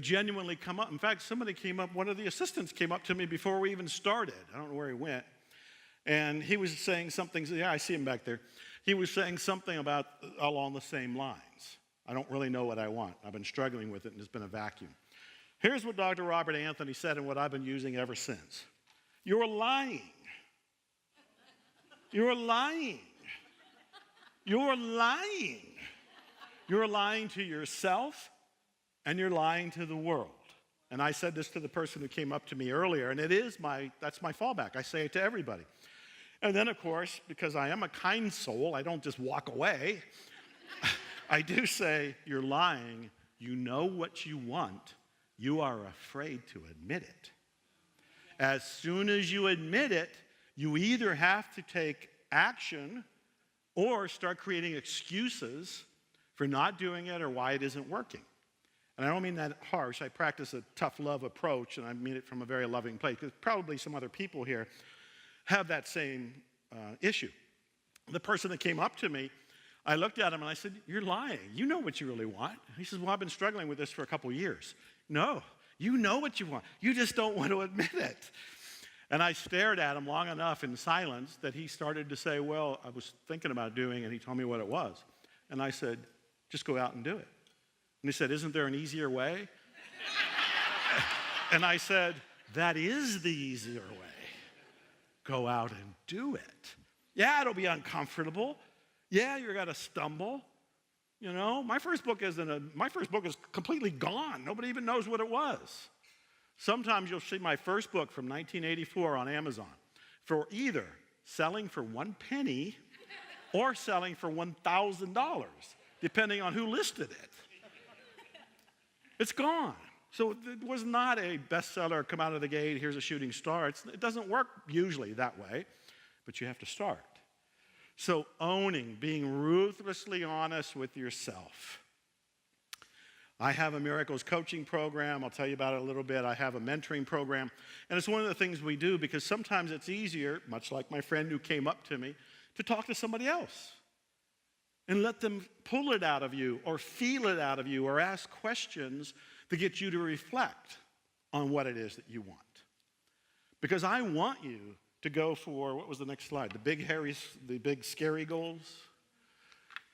genuinely come up. In fact, somebody came up, one of the assistants came up to me before we even started. I don't know where he went. And he was saying something, yeah, I see him back there. He was saying something about along the same lines. I don't really know what I want. I've been struggling with it, and it's been a vacuum. Here's what Dr. Robert Anthony said and what I've been using ever since. You're lying. You're lying. You're lying. You're lying to yourself, and you're lying to the world. And I said this to the person who came up to me earlier, and that's my fallback. I say it to everybody. And then, of course, because I am a kind soul, I don't just walk away. I do say, you're lying. You know what you want. You are afraid to admit it. As soon as you admit it, you either have to take action or start creating excuses for not doing it or why it isn't working. And I don't mean that harsh. I practice a tough love approach, and I mean it from a very loving place, because probably some other people here have that same issue. The person that came up to me, I looked at him and I said, you're lying. You know what you really want. He says, well, I've been struggling with this for a couple years. No, you know what you want. You just don't want to admit it. And I stared at him long enough in silence that he started to say, well, I was thinking about doing, and he told me what it was. And I said, just go out and do it. And he said, isn't there an easier way? And I said, that is the easier way. Go out and do it. Yeah, it'll be uncomfortable. Yeah, you're going to stumble. You know, my first book is completely gone. Nobody even knows what it was. Sometimes you'll see my first book from 1984 on Amazon for either selling for 1 penny or selling for $1,000, depending on who listed it. It's gone. So it was not a bestseller, come out of the gate, here's a shooting star. It doesn't work usually that way, but you have to start. So owning, being ruthlessly honest with yourself. I have a miracles coaching program. I'll tell you about it a little bit. I have a mentoring program. And it's one of the things we do because sometimes it's easier, much like my friend who came up to me, to talk to somebody else and let them pull it out of you or feel it out of you or ask questions to get you to reflect on what it is that you want. Because I want you to go for, what was the next slide? The big scary goals?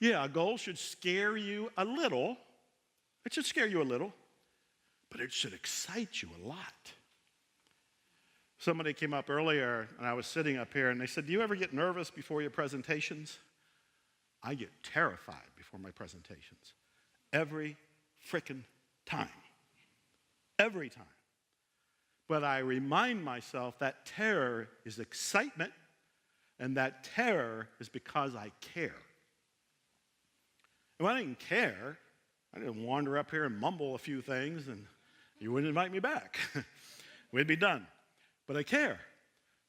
Yeah, a goal should scare you a little. It should scare you a little, but it should excite you a lot. Somebody came up earlier, and I was sitting up here, and they said, do you ever get nervous before your presentations? I get terrified before my presentations. Every frickin' time. Every time. But I remind myself that terror is excitement, and that terror is because I care. If I didn't care, I didn't wander up here and mumble a few things, and you wouldn't invite me back. We'd be done. but I care.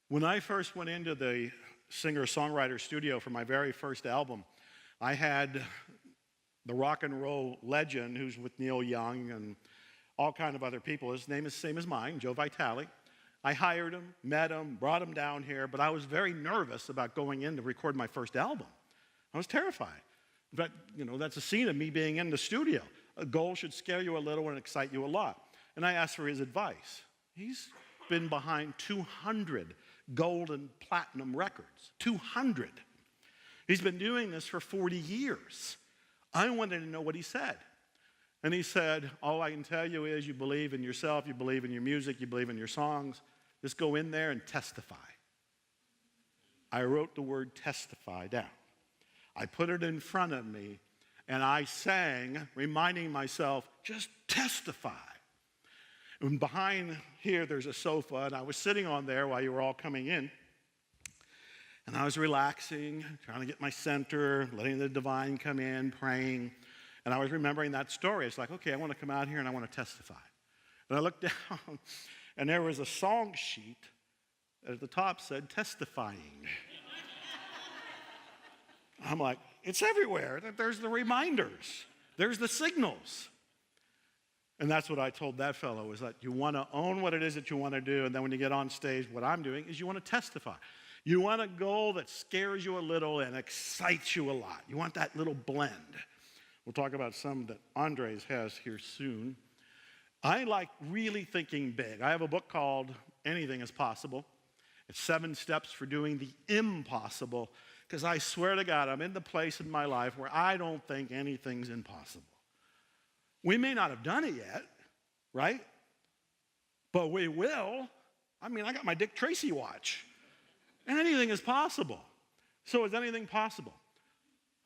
When I first went into the singer-songwriter studio for my very first album, I had the rock and roll legend who's with Neil Young and all kind of other people. His name is the same as mine, Joe Vitale. I hired him, met him, brought him down here, but I was very nervous about going in to record my first album. I was terrified. In fact, that's a scene of me being in the studio. A goal should scare you a little and excite you a lot. And I asked for his advice. He's been behind 200 gold and platinum records. 200. He's been doing this for 40 years. I wanted to know what he said. And he said, all I can tell you is you believe in yourself, you believe in your music, you believe in your songs. Just go in there and testify. I wrote the word testify down. I put it in front of me, and I sang, reminding myself, just testify. And behind here, there's a sofa, and I was sitting on there while you were all coming in. And I was relaxing, trying to get my center, letting the divine come in, praying. And I was remembering that story. It's like, okay, I want to come out here and I want to testify. And I looked down, and there was a song sheet that at the top said, testifying. I'm like, it's everywhere. There's the reminders. There's the signals. And that's what I told that fellow, is that you want to own what it is that you want to do, and then when you get on stage, what I'm doing is you want to testify. You want a goal that scares you a little and excites you a lot. You want that little blend. We'll talk about some that Andres has here soon. I like really thinking big. I have a book called Anything is Possible. It's 7 steps for doing the impossible, because I swear to God, I'm in the place in my life where I don't think anything's impossible. We may not have done it yet, right? But we will. I mean, I got my Dick Tracy watch. Anything is possible. So is anything possible?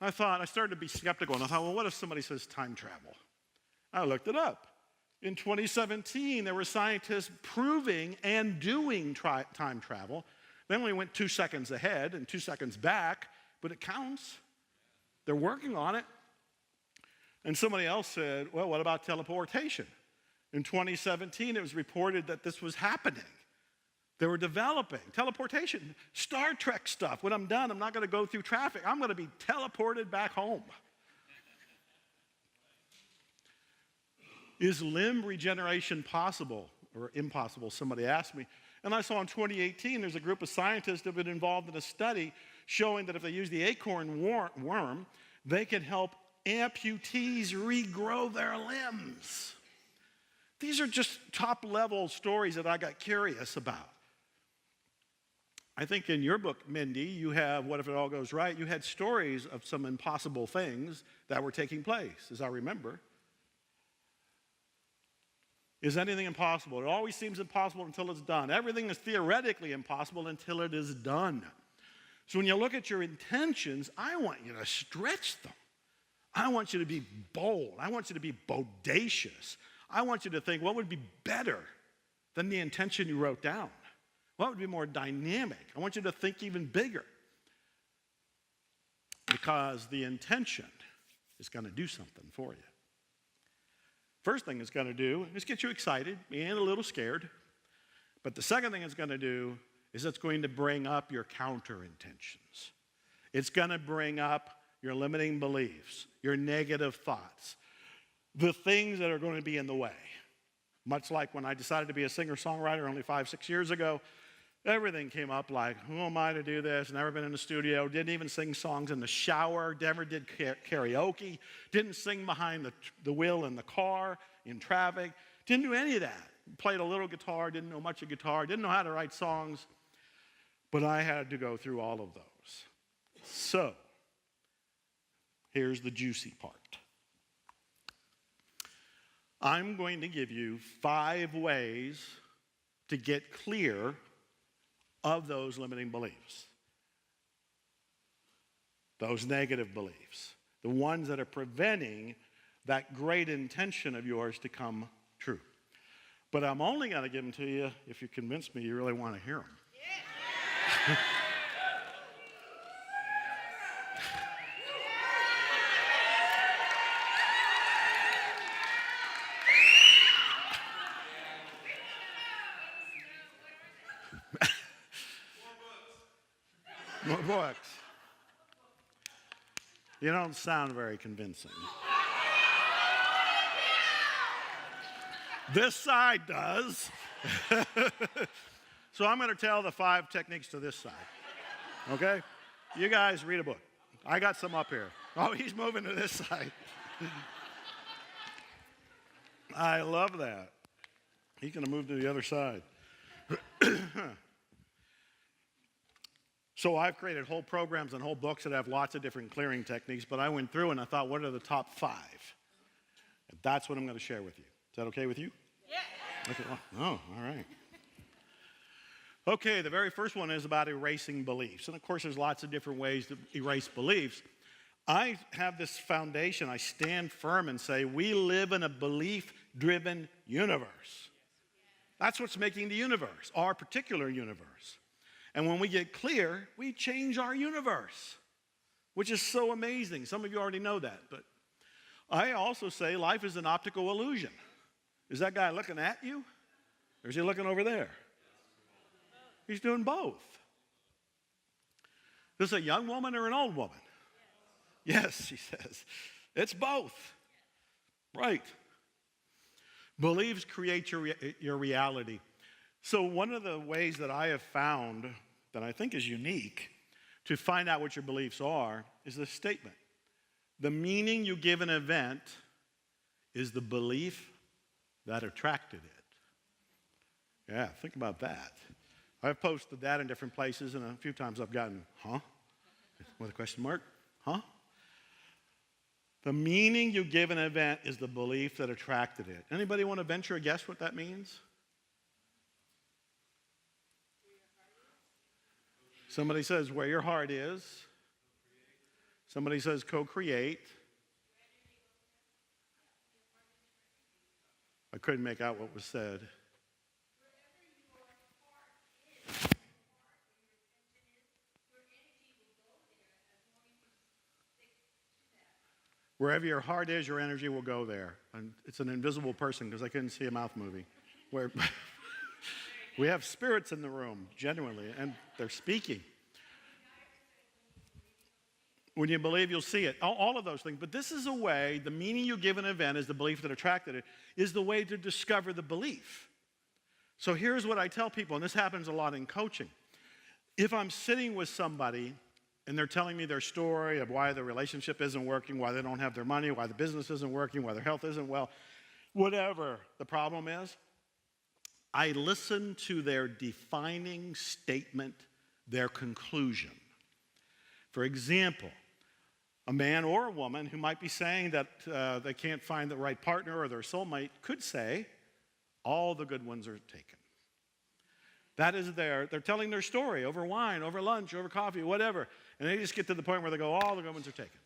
I started to be skeptical, and I thought, well, what if somebody says time travel? I looked it up. In 2017, there were scientists proving and doing time travel. They only went 2 seconds ahead and 2 seconds back, but it counts. They're working on it. And somebody else said, well, what about teleportation? In 2017, it was reported that this was happening. They were developing teleportation, Star Trek stuff. When I'm done, I'm not going to go through traffic. I'm going to be teleported back home. Is limb regeneration possible or impossible? Somebody asked me. And I saw in 2018, there's a group of scientists that have been involved in a study showing that if they use the acorn worm, they can help amputees regrow their limbs. These are just top-level stories that I got curious about. I think in your book, Mindy, you have, What If It All Goes Right? You had stories of some impossible things that were taking place, as I remember. Is anything impossible? It always seems impossible until it's done. Everything is theoretically impossible until it is done. So when you look at your intentions, I want you to stretch them. I want you to be bold. I want you to be bodacious. I want you to think, what would be better than the intention you wrote down? What would be more dynamic? I want you to think even bigger. Because the intention is going to do something for you. First thing it's going to do is get you excited and a little scared. But the second thing it's going to do is it's going to bring up your counter intentions. It's going to bring up your limiting beliefs, your negative thoughts, the things that are going to be in the way. Much like when I decided to be a singer-songwriter only 5-6 years ago, everything came up like, who am I to do this? Never been in the studio, didn't even sing songs in the shower, never did karaoke, didn't sing behind the wheel in the car, in traffic, didn't do any of that. Played a little guitar, didn't know much of guitar, didn't know how to write songs, but I had to go through all of those. So, here's the juicy part. I'm going to give you 5 ways to get clear of those limiting beliefs, those negative beliefs, the ones that are preventing that great intention of yours to come true. But I'm only going to give them to you if you convince me you really want to hear them. Yeah. More books. You don't sound very convincing. This side does. So I'm going to tell the 5 techniques to this side. Okay? You guys read a book. I got some up here. Oh, he's moving to this side. I love that. He's going to move to the other side. So I've created whole programs and whole books that have lots of different clearing techniques, but I went through and I thought, what are the top 5? And that's what I'm going to share with you. Is that okay with you? Yeah. Okay. Oh, all right. Okay, the very first one is about erasing beliefs. And of course, there's lots of different ways to erase beliefs. I have this foundation. I stand firm and say, we live in a belief-driven universe. That's what's making the universe, our particular universe. And when we get clear, we change our universe, which is so amazing. Some of you already know that. But I also say life is an optical illusion. Is that guy looking at you? Or is he looking over there? He's doing both. Is this a young woman or an old woman? Yes, she says. It's both. Right. Beliefs create your reality. So one of the ways that I have found that I think is unique to find out what your beliefs are is this statement. The meaning you give an event is the belief that attracted it. Yeah, think about that. I've posted that in different places, and a few times I've gotten, huh? With a question mark? Huh? The meaning you give an event is the belief that attracted it. Anybody want to venture a guess what that means? Somebody says where your heart is. Somebody says co-create. I couldn't make out what was said. Wherever your heart is, your energy will go there. And it's an invisible person because I couldn't see a mouth moving. Where we have spirits in the room, genuinely, and they're speaking. When you believe, you'll see it. All of those things. But this is a way, the meaning you give an event is the belief that attracted it, is the way to discover the belief. So here's what I tell people, and this happens a lot in coaching. If I'm sitting with somebody and they're telling me their story of why the relationship isn't working, why they don't have their money, why the business isn't working, why their health isn't well, whatever the problem is, I listen to their defining statement, their conclusion. For example, a man or a woman who might be saying that they can't find the right partner or their soulmate could say, all the good ones are taken. That is they're telling their story over wine, over lunch, over coffee, whatever. And they just get to the point where they go, all the good ones are taken.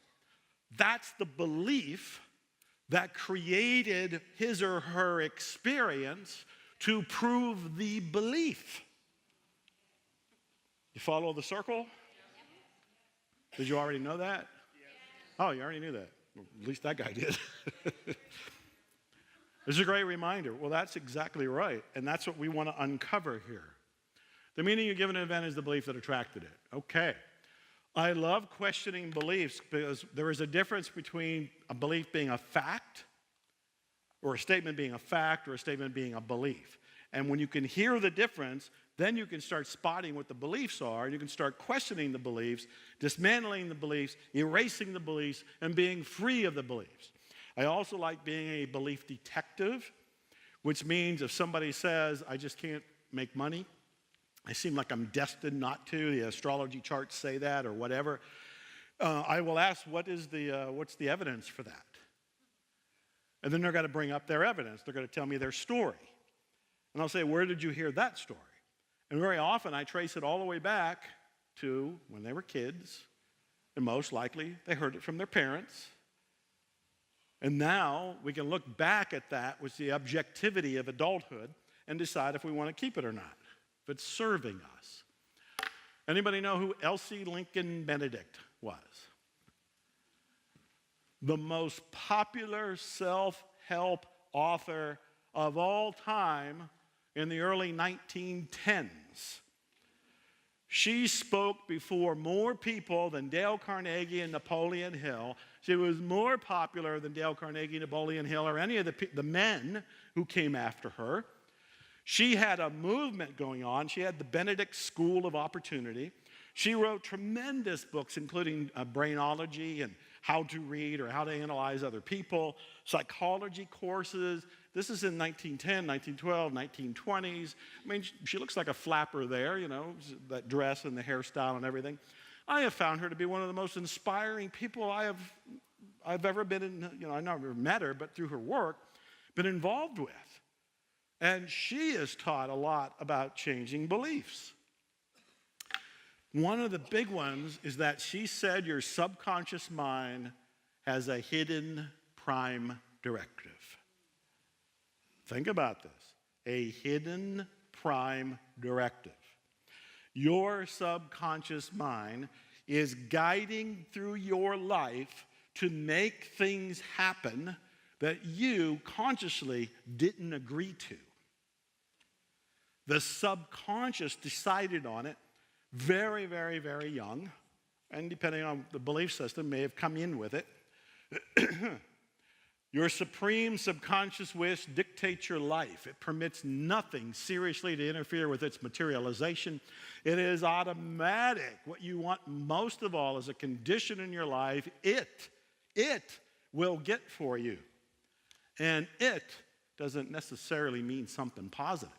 That's the belief that created his or her experience to prove the belief. You follow the circle? Did you already know that? Oh, you already knew that. Well, at least that guy did. It's a great reminder. Well, that's exactly right. And that's what we want to uncover here. The meaning you give an event is the belief that attracted it. Okay. I love questioning beliefs because there is a difference between a belief being a fact or a statement being a fact or a statement being a belief. And when you can hear the difference, then you can start spotting what the beliefs are, and you can start questioning the beliefs, dismantling the beliefs, erasing the beliefs, and being free of the beliefs. I also like being a belief detective, which means if somebody says, I just can't make money, I seem like I'm destined not to, the astrology charts say that or whatever, I will ask, what's the evidence for that? And then they're going to bring up their evidence. They're going to tell me their story. And I'll say, where did you hear that story? And very often I trace it all the way back to when they were kids, and most likely they heard it from their parents. And now we can look back at that with the objectivity of adulthood and decide if we want to keep it or not, if it's serving us. Anybody know who Elsie Lincoln Benedict was? The most popular self-help author of all time in the early 1910s. She spoke before more people than Dale Carnegie and Napoleon Hill. She was more popular than Dale Carnegie, Napoleon Hill, or any of the men who came after her. She had a movement going on. She had the Benedict School of Opportunity. She wrote tremendous books, including brainology and how to read or how to analyze other people, psychology courses. This is in 1910, 1912, 1920s. I mean, she looks like a flapper there, you know, that dress and the hairstyle and everything. I have found her to be one of the most inspiring people I've ever been in, you know, I never met her, but through her work, been involved with. And she has taught a lot about changing beliefs. One of the big ones is that she said your subconscious mind has a hidden prime directive. Think about this. A hidden prime directive. Your subconscious mind is guiding through your life to make things happen that you consciously didn't agree to. The subconscious decided on it very, very, very young, and depending on the belief system, may have come in with it. Your supreme subconscious wish dictates your life. It permits nothing seriously to interfere with its materialization. It is automatic. What you want most of all is a condition in your life. It will get for you. And it doesn't necessarily mean something positive.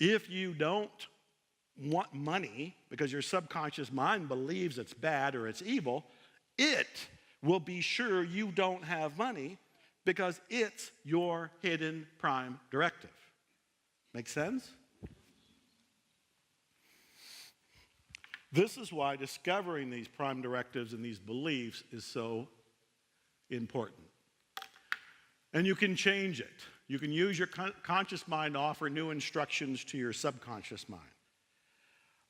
If you don't want money because your subconscious mind believes it's bad or it's evil, it will be sure you don't have money because it's your hidden prime directive. Make sense? This is why discovering these prime directives and these beliefs is so important. And you can change it. You can use your conscious mind to offer new instructions to your subconscious mind.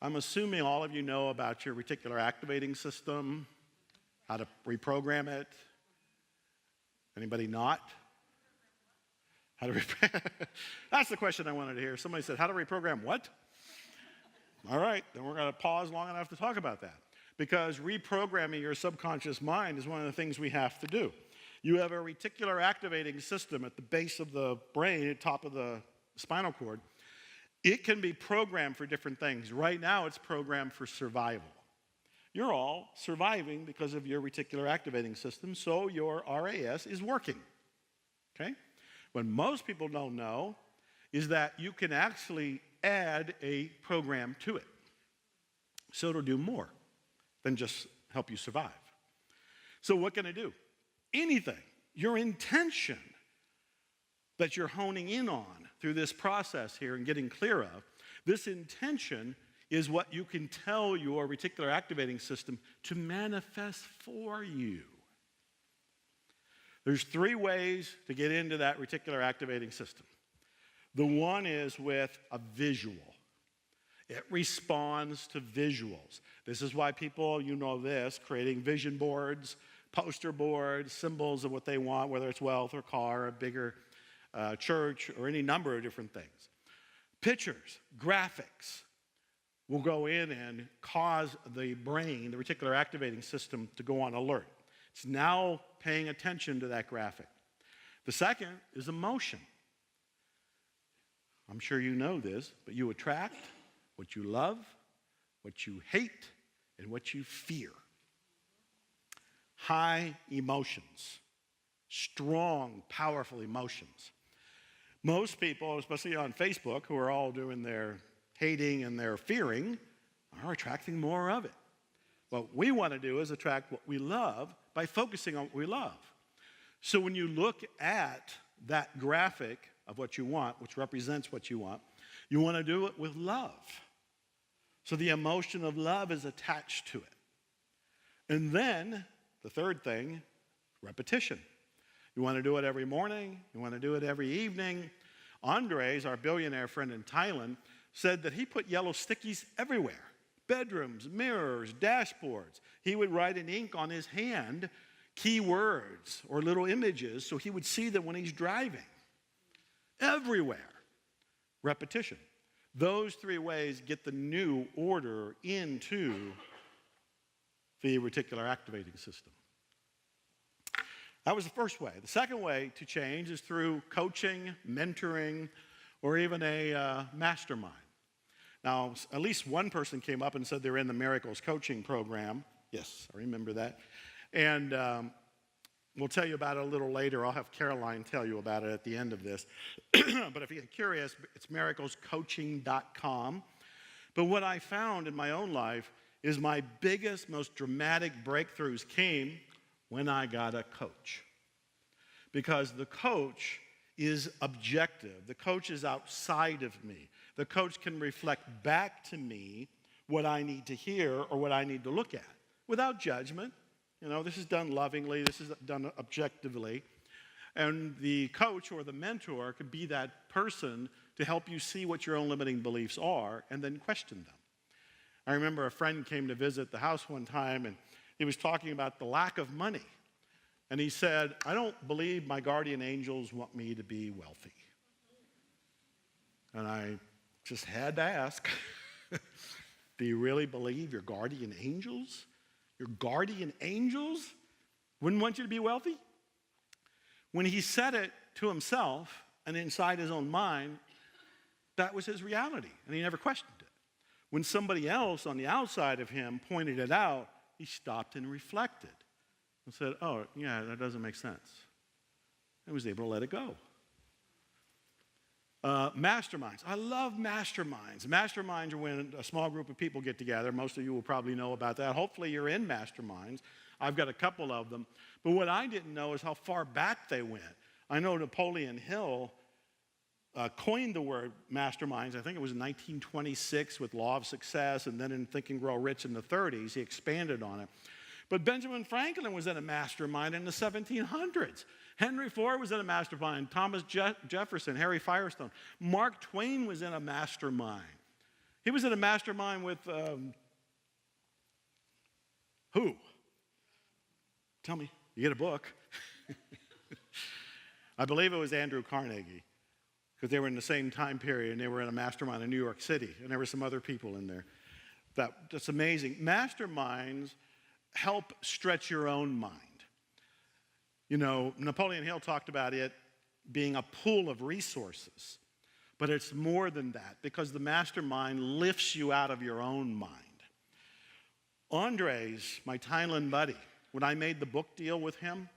I'm assuming all of you know about your reticular activating system, how to reprogram it. Anybody not? How to reprogram? That's the question I wanted to hear. Somebody said, how to reprogram what? All right, then we're going to pause long enough to talk about that. Because reprogramming your subconscious mind is one of the things we have to do. You have a reticular activating system at the base of the brain, at the top of the spinal cord. It can be programmed for different things. Right now, it's programmed for survival. You're all surviving because of your reticular activating system, so your RAS is working. Okay? What most people don't know is that you can actually add a program to it. So it'll do more than just help you survive. So what can it do? Anything. Your intention that you're honing in on through this process here and getting clear of, this intention is what you can tell your reticular activating system to manifest for you. There's 3 ways to get into that reticular activating system. The one is with a visual. It responds to visuals. This is why people, you know this, creating vision boards, poster boards, symbols of what they want, whether it's wealth or car, a bigger church, or any number of different things. Pictures, graphics will go in and cause the brain, the reticular activating system, to go on alert. It's now paying attention to that graphic. The second is emotion. I'm sure you know this, but you attract what you love, what you hate, and what you fear. High emotions, strong, powerful emotions. Most people, especially on Facebook, who are all doing their hating and their fearing, are attracting more of it. What we want to do is attract what we love by focusing on what we love. So when you look at that graphic of what you want, which represents what you want to do it with love. So the emotion of love is attached to it. And then the third thing, repetition. You want to do it every morning. You want to do it every evening. Andres, our billionaire friend in Thailand, said that he put yellow stickies everywhere. Bedrooms, mirrors, dashboards. He would write in ink on his hand keywords or little images so he would see them when he's driving. Everywhere. Repetition. Those three ways get the new order into the reticular activating system. That was the first way. The second way to change is through coaching, mentoring, or even a mastermind. Now, at least one person came up and said they're in the Miracles coaching program. Yes, I remember that. And we'll tell you about it a little later. I'll have Caroline tell you about it at the end of this. But if you're curious, it's miraclescoaching.com. But what I found in my own life is my biggest, most dramatic breakthroughs came when I got a coach. Because the coach is objective. The coach is outside of me. The coach can reflect back to me what I need to hear or what I need to look at without judgment. You know, this is done lovingly. This is done objectively. And the coach or the mentor could be that person to help you see what your own limiting beliefs are and then question them. I remember a friend came to visit the house one time, and he was talking about the lack of money. And he said, I don't believe my guardian angels want me to be wealthy. And I just had to ask, do you really believe your guardian angels? Your guardian angels wouldn't want you to be wealthy? When he said it to himself and inside his own mind, that was his reality, and he never questioned it. When somebody else on the outside of him pointed it out, he stopped and reflected and said, oh, yeah, that doesn't make sense. And was able to let it go. Masterminds. I love masterminds. Masterminds are when a small group of people get together. Most of you will probably know about that. Hopefully you're in masterminds. I've got a couple of them. But what I didn't know is how far back they went. I know Napoleon Hill coined the word masterminds. I think it was in 1926 with Law of Success, and then in Think and Grow Rich in the 30s, he expanded on it. But Benjamin Franklin was in a mastermind in the 1700s. Henry Ford was in a mastermind. Thomas Jefferson, Harry Firestone. Mark Twain was in a mastermind. He was in a mastermind with who? Tell me. You get a book. I believe it was Andrew Carnegie, because they were in the same time period, and they were in a mastermind in New York City, and there were some other people in there. That's amazing. Masterminds help stretch your own mind. You know, Napoleon Hill talked about it being a pool of resources, but it's more than that, because the mastermind lifts you out of your own mind. Andres, my Thailand buddy, when I made the book deal with him,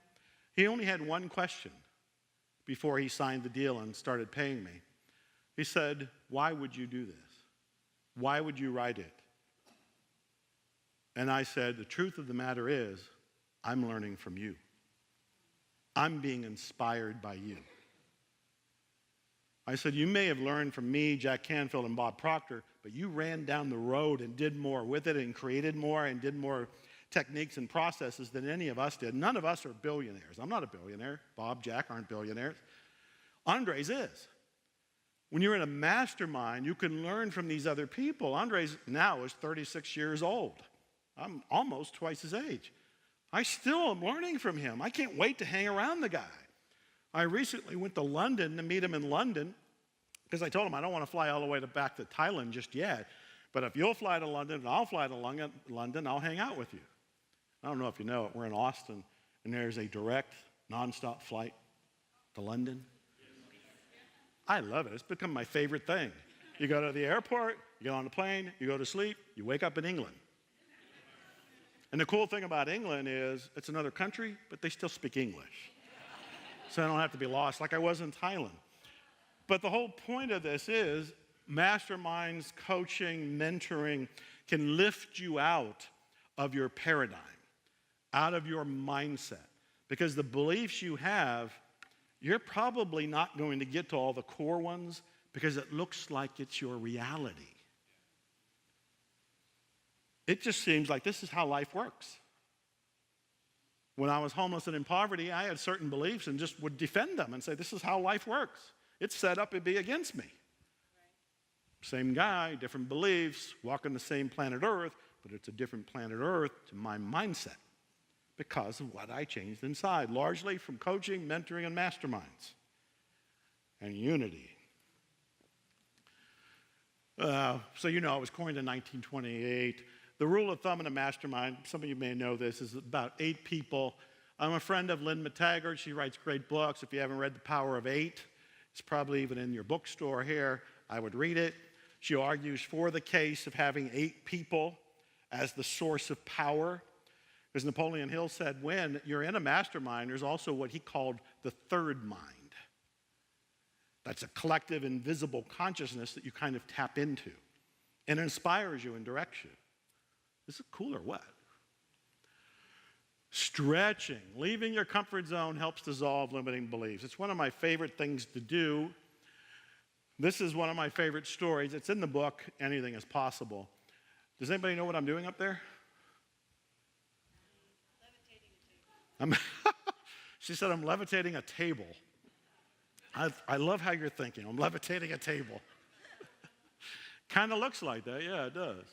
he only had one question before he signed the deal and started paying me. He said, why would you do this? Why would you write it? And I said, the truth of the matter is, I'm learning from you. I'm being inspired by you. I said, you may have learned from me, Jack Canfield, and Bob Proctor, but you ran down the road and did more with it and created more and did more techniques and processes than any of us did. None of us are billionaires. I'm not a billionaire. Bob, Jack aren't billionaires. Andres is. When you're in a mastermind, you can learn from these other people. Andres now is 36 years old. I'm almost twice his age. I still am learning from him. I can't wait to hang around the guy. I recently went to London to meet him in London because I told him I don't want to fly all the way back to Thailand just yet. But if you'll fly to London and I'll fly to London, I'll hang out with you. I don't know if you know it. We're in Austin, and there's a direct, nonstop flight to London. I love it. It's become my favorite thing. You go to the airport, you get on the plane, you go to sleep, you wake up in England. And the cool thing about England is it's another country, but they still speak English. So I don't have to be lost like I was in Thailand. But the whole point of this is masterminds, coaching, mentoring can lift you out of your paradigm, out of your mindset. Because the beliefs you have, you're probably not going to get to all the core ones because it looks like it's your reality. It just seems like this is how life works. When I was homeless and in poverty, I had certain beliefs and just would defend them and say, this is how life works. It's set up to be against me. Right. Same guy, different beliefs, walking the same planet Earth, but it's a different planet Earth to my mindset because of what I changed inside, largely from coaching, mentoring, and masterminds, and unity. So you know it was coined in 1928. The rule of thumb in a mastermind, some of you may know this, is about 8 people. I'm a friend of Lynn McTaggart. She writes great books. If you haven't read The Power of 8, it's probably even in your bookstore here. I would read it. She argues for the case of having 8 people as the source of power. Because Napoleon Hill said, when you're in a mastermind, there's also what he called the third mind. That's a collective, invisible consciousness that you kind of tap into. And it inspires you and directs you. Is it cool or what? Stretching, leaving your comfort zone helps dissolve limiting beliefs. It's one of my favorite things to do. This is one of my favorite stories. It's in the book, Anything is Possible. Does anybody know what I'm doing up there? She said, I'm levitating a table. I love how you're thinking. I'm levitating a table. Kind of looks like that. Yeah, it does.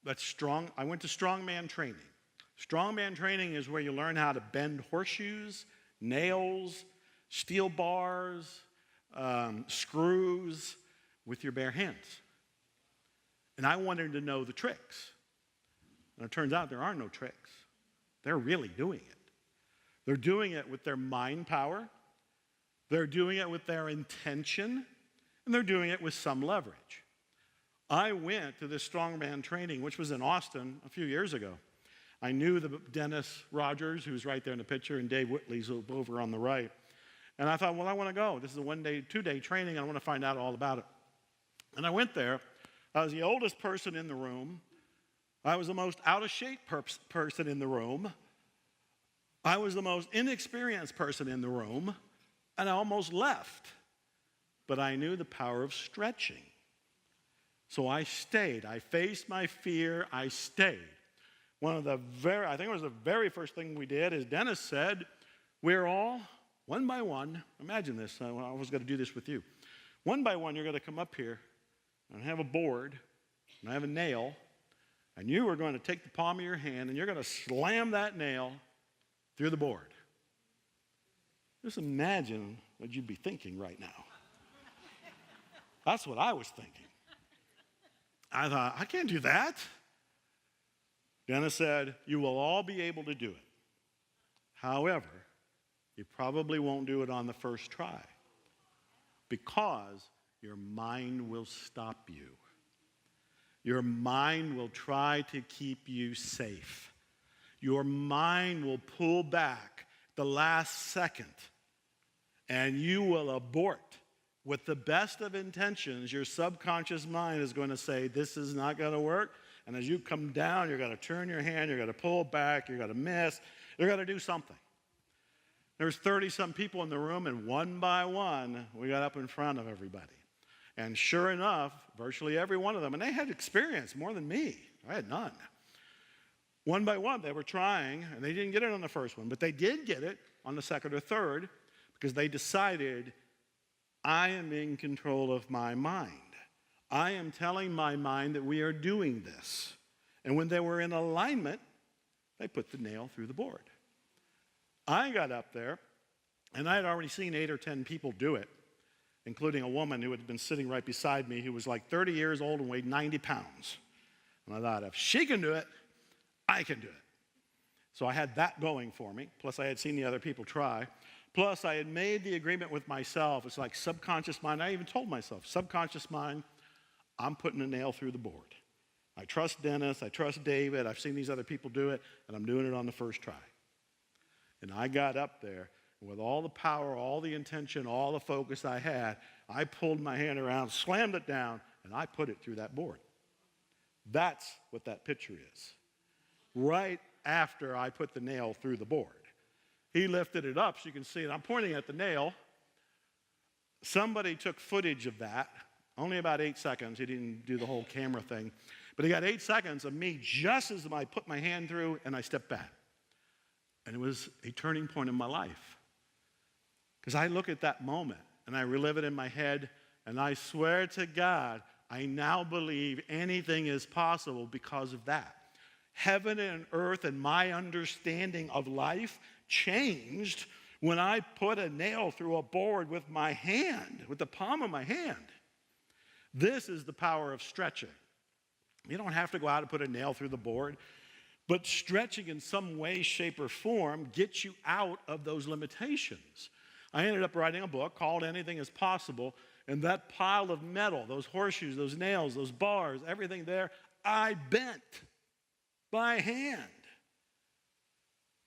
That's strong. I went to strongman training. Strongman training is where you learn how to bend horseshoes, nails, steel bars, screws with your bare hands. And I wanted to know the tricks. And it turns out there are no tricks. They're really doing it. They're doing it with their mind power. They're doing it with their intention. And they're doing it with some leverage. I went to this strongman training, which was in Austin a few years ago. I knew the Dennis Rogers, who's right there in the picture, and Dave Whitley's over on the right. And I thought, well, I want to go. This is a 1-day, 2-day training. I want to find out all about it. And I went there. I was the oldest person in the room. I was the most out-of-shape person in the room. I was the most inexperienced person in the room. And I almost left. But I knew the power of stretching. So I stayed. I faced my fear. I stayed. I think it was the very first thing we did, is Dennis said, we're all, one by one, imagine this, I was going to do this with you. One by one, you're going to come up here and have a board, and I have a nail, and you are going to take the palm of your hand, and you're going to slam that nail through the board. Just imagine what you'd be thinking right now. That's what I was thinking. I thought, I can't do that. Dennis said, you will all be able to do it. However, you probably won't do it on the first try because your mind will stop you. Your mind will try to keep you safe. Your mind will pull back the last second, and you will abort. With the best of intentions, your subconscious mind is going to say, this is not going to work. And as you come down, you're going to turn your hand, you're going to pull back, you're going to miss, you're going to do something. There's 30-some people in the room, and one by one, we got up in front of everybody. And sure enough, virtually every one of them, and they had experience more than me. I had none. One by one, they were trying, and they didn't get it on the first one, but they did get it on the second or third because they decided, I am in control of my mind. I am telling my mind that we are doing this. And when they were in alignment, they put the nail through the board. I got up there, and I had already seen 8 or 10 people do it, including a woman who had been sitting right beside me who was like 30 years old and weighed 90 pounds. And I thought, if she can do it, I can do it. So I had that going for me. Plus, I had seen the other people try. Plus, I had made the agreement with myself. It's like subconscious mind. I even told myself, subconscious mind, I'm putting a nail through the board. I trust Dennis. I trust David. I've seen these other people do it, and I'm doing it on the first try. And I got up there, and with all the power, all the intention, all the focus I had, I pulled my hand around, slammed it down, and I put it through that board. That's what that picture is. Right after I put the nail through the board. He lifted it up so you can see it. I'm pointing at the nail. Somebody took footage of that, only about 8 seconds. He didn't do the whole camera thing. But he got 8 seconds of me just as I put my hand through and I stepped back. And it was a turning point in my life. Because I look at that moment and I relive it in my head, and I swear to God, I now believe anything is possible because of that. Heaven and earth and my understanding of life changed when I put a nail through a board with my hand, with the palm of my hand. This is the power of stretching. You don't have to go out and put a nail through the board, but stretching in some way, shape, or form gets you out of those limitations. I ended up writing a book called Anything is Possible, and that pile of metal, those horseshoes, those nails, those bars, everything there, I bent by hand.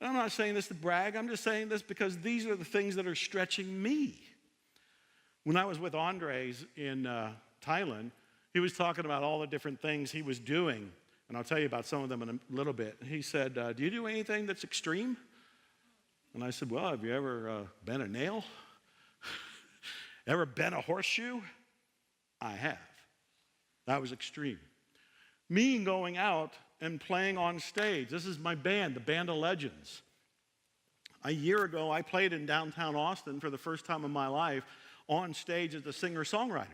I'm not saying this to brag. I'm just saying this because these are the things that are stretching me. When I was with Andres in Thailand, he was talking about all the different things he was doing, and I'll tell you about some of them in a little bit. He said, do you do anything that's extreme? And I said, well, have you ever bent a nail? Ever bent a horseshoe? I have. That was extreme. Me going out and playing on stage. This is my band, the Band of Legends. A year ago, I played in downtown Austin for the first time in my life on stage as a singer-songwriter.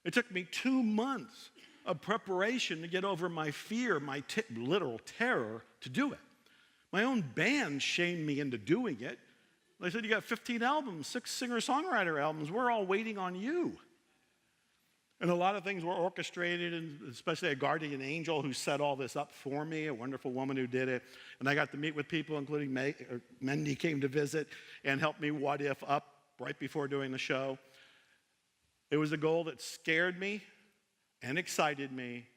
It took me 2 months of preparation to get over my fear, my literal terror to do it. My own band shamed me into doing it. They said, you got 15 albums, 6 singer-songwriter albums. We're all waiting on you. And a lot of things were orchestrated, and especially a guardian angel who set all this up for me, a wonderful woman who did it. And I got to meet with people, including Mendy came to visit and helped me what if up right before doing the show. It was a goal that scared me and excited me.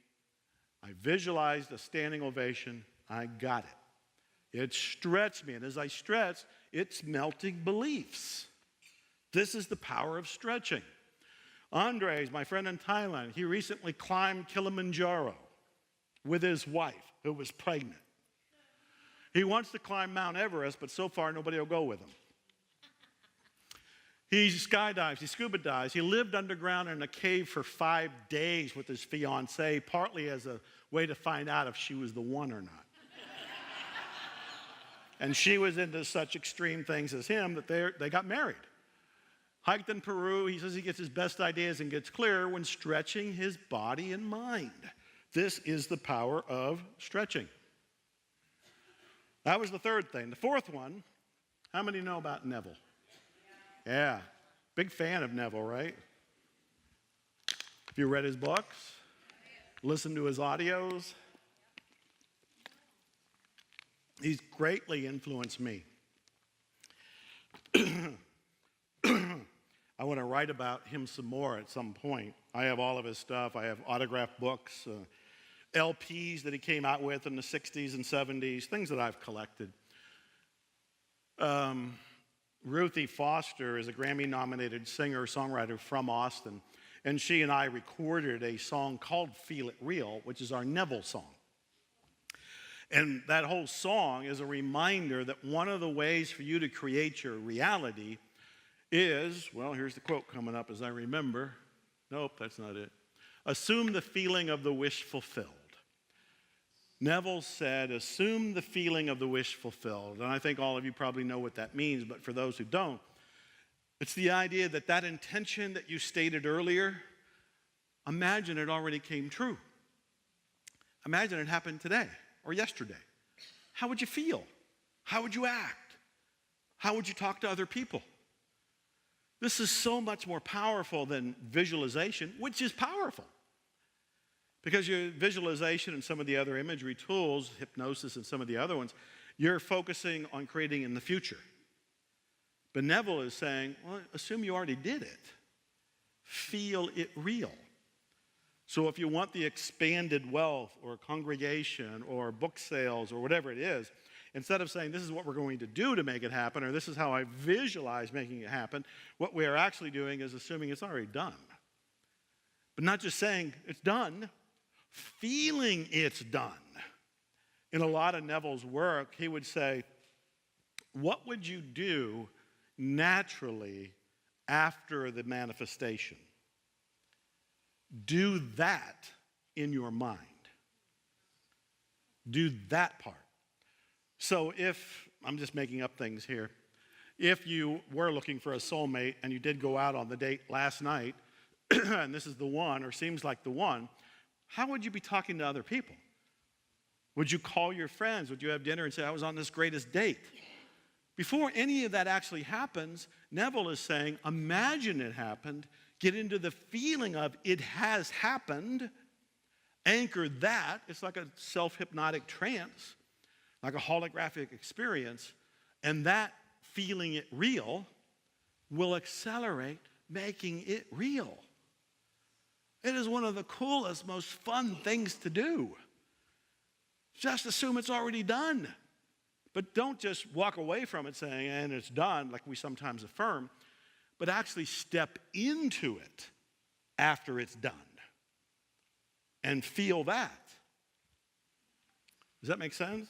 I visualized a standing ovation. I got it. It stretched me, and as I stretched, it's melting beliefs. This is the power of stretching. Andres, my friend in Thailand, he recently climbed Kilimanjaro with his wife, who was pregnant. He wants to climb Mount Everest, but so far nobody will go with him. He skydives, he scuba dives. He lived underground in a cave for 5 days with his fiancée, partly as a way to find out if she was the one or not. And she was into such extreme things as him that they got married. Hiked in Peru. He says he gets his best ideas and gets clearer when stretching his body and mind. This is the power of stretching. That was the third thing. The fourth one, how many know about Neville? Yeah, big fan of Neville, right? Have you read his books? Listened to his audios? He's greatly influenced me. I want to write about him some more at some point. I have all of his stuff. I have autographed books, LPs that he came out with in the 60s and 70s, things that I've collected. Ruthie Foster is a Grammy-nominated singer-songwriter from Austin, and she and I recorded a song called Feel It Real, which is our Neville song. And that whole song is a reminder that one of the ways for you to create your reality is, well, here's the quote coming up as I remember. Nope, that's not it. Assume the feeling of the wish fulfilled. Neville said, assume the feeling of the wish fulfilled. And I think all of you probably know what that means, but for those who don't, it's the idea that that intention that you stated earlier, imagine it already came true. Imagine it happened today or yesterday. How would you feel? How would you act? How would you talk to other people? This is so much more powerful than visualization, which is powerful. Because your visualization and some of the other imagery tools, hypnosis and some of the other ones, you're focusing on creating in the future. But Neville is saying, well, assume you already did it. Feel it real. So if you want the expanded wealth or congregation or book sales or whatever it is, instead of saying this is what we're going to do to make it happen or this is how I visualize making it happen, what we are actually doing is assuming it's already done. But not just saying it's done, feeling it's done. In a lot of Neville's work, he would say, what would you do naturally after the manifestation? Do that in your mind. Do that part. So if, I'm just making up things here, if you were looking for a soulmate and you did go out on the date last night, and this is the one or seems like the one, how would you be talking to other people? Would you call your friends? Would you have dinner and say, I was on this greatest date? Before any of that actually happens, Neville is saying, imagine it happened, get into the feeling of it has happened, anchor that. It's like a self-hypnotic trance, like a holographic experience, and that feeling it real will accelerate making it real. It is one of the coolest, most fun things to do. Just assume it's already done. But don't just walk away from it saying, and it's done, like we sometimes affirm, but actually step into it after it's done and feel that. Does that make sense?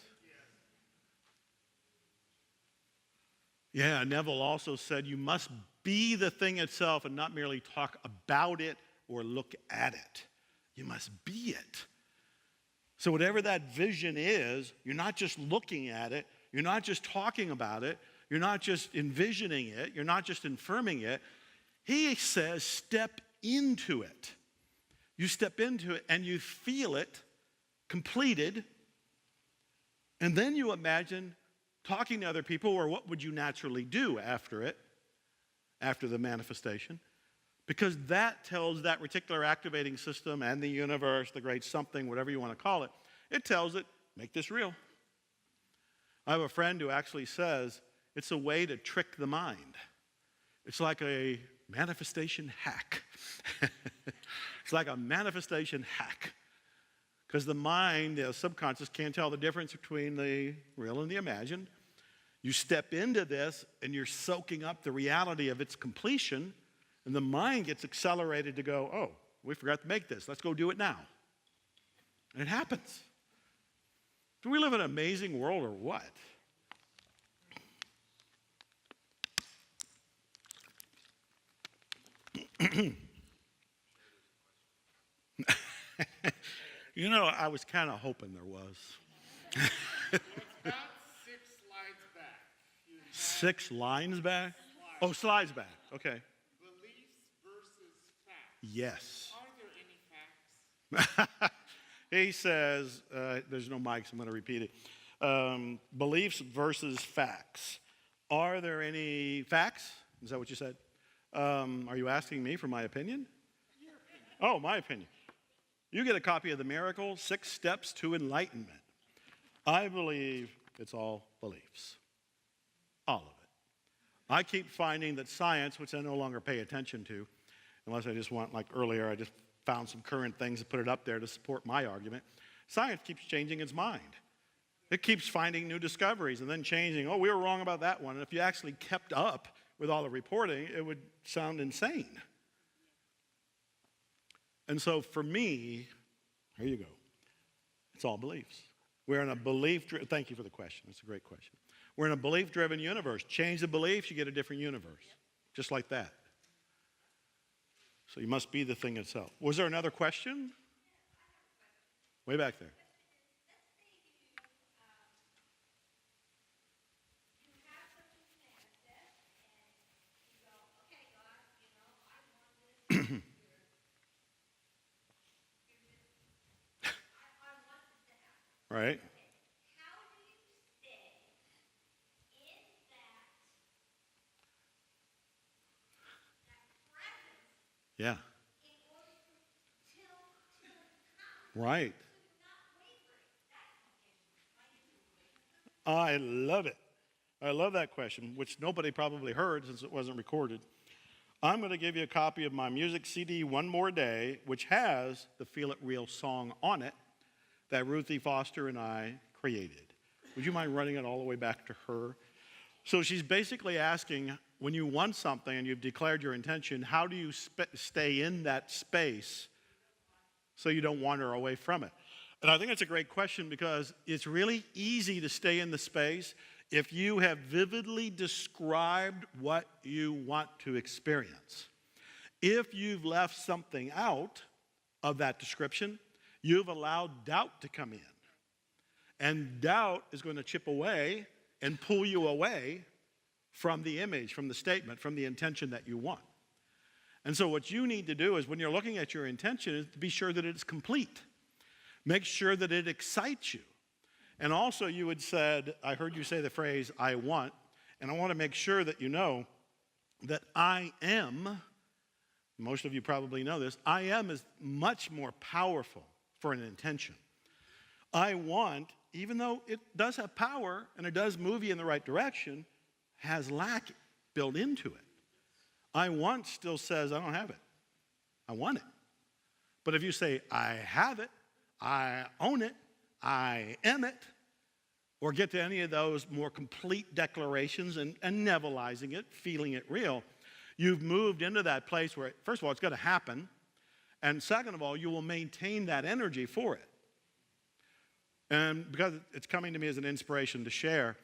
Yeah, Neville also said you must be the thing itself and not merely talk about it or look at it. You must be it. So whatever that vision is, you're not just looking at it, you're not just talking about it, you're not just envisioning it, you're not just affirming it. He says step into it. You step into it and you feel it completed, and then you imagine talking to other people, or what would you naturally do after it, after the manifestation? Because that tells that reticular activating system and the universe, the great something, whatever you want to call it, it tells it, make this real. I have a friend who actually says it's a way to trick the mind. It's like a manifestation hack. It's like a manifestation hack. Because the mind, the subconscious, can't tell the difference between the real and the imagined. You step into this and you're soaking up the reality of its completion, and the mind gets accelerated to go, oh, we forgot to make this. Let's go do it now. And it happens. Do we live in an amazing world or what? You know, I was kind of hoping there was. About 6 slides back. You have 6 lines back? Oh, slides back. Okay. beliefs versus facts. Yes. Are there any facts? He says, there's no mics, I'm going to repeat it. Beliefs versus facts. Are there any facts? Is that what you said? Are you asking me for my opinion? Your opinion. Oh, my opinion. You get a copy of The Miracle, 6 Steps to Enlightenment. I believe it's all beliefs. All of it. I keep finding that science, which I no longer pay attention to, unless I just want, like earlier, I just found some current things and put it up there to support my argument. Science keeps changing its mind. It keeps finding new discoveries and then changing. Oh, we were wrong about that one. And if you actually kept up with all the reporting, it would sound insane. And so for me, here you go. It's all beliefs. We're in a thank you for the question. It's a great question. We're in a belief-driven universe. Change the beliefs, you get a different universe. Just like that. So you must be the thing itself. Was there another question? Way back there. Right? How do you stay in that presence Yeah. in order till it comes? Right. Not wavering. That's I love it. I love that question, which nobody probably heard since it wasn't recorded. I'm going to give you a copy of my music CD, One More Day, which has the Feel It Real song on it that Ruthie Foster and I created. Would you mind running it all the way back to her? So she's basically asking, when you want something and you've declared your intention, how do you stay in that space so you don't wander away from it? And I think that's a great question because it's really easy to stay in the space if you have vividly described what you want to experience. If you've left something out of that description, you've allowed doubt to come in. And doubt is going to chip away and pull you away from the image, from the statement, from the intention that you want. And so what you need to do is when you're looking at your intention is to be sure that it's complete. Make sure that it excites you. And also you had said, I heard you say the phrase, I want, And I want to make sure that you know that I am, most of you probably know this, I am is much more powerful for an intention. I want, even though it does have power and it does move you in the right direction, has lack built into it. I want still says, I don't have it. I want it. But if you say, I have it, I own it, I am it, or get to any of those more complete declarations and Nevilleizing it, feeling it real, you've moved into that place where, first of all, it's going to happen, and second of all, you will maintain that energy for it. And because it's coming to me as an inspiration to share,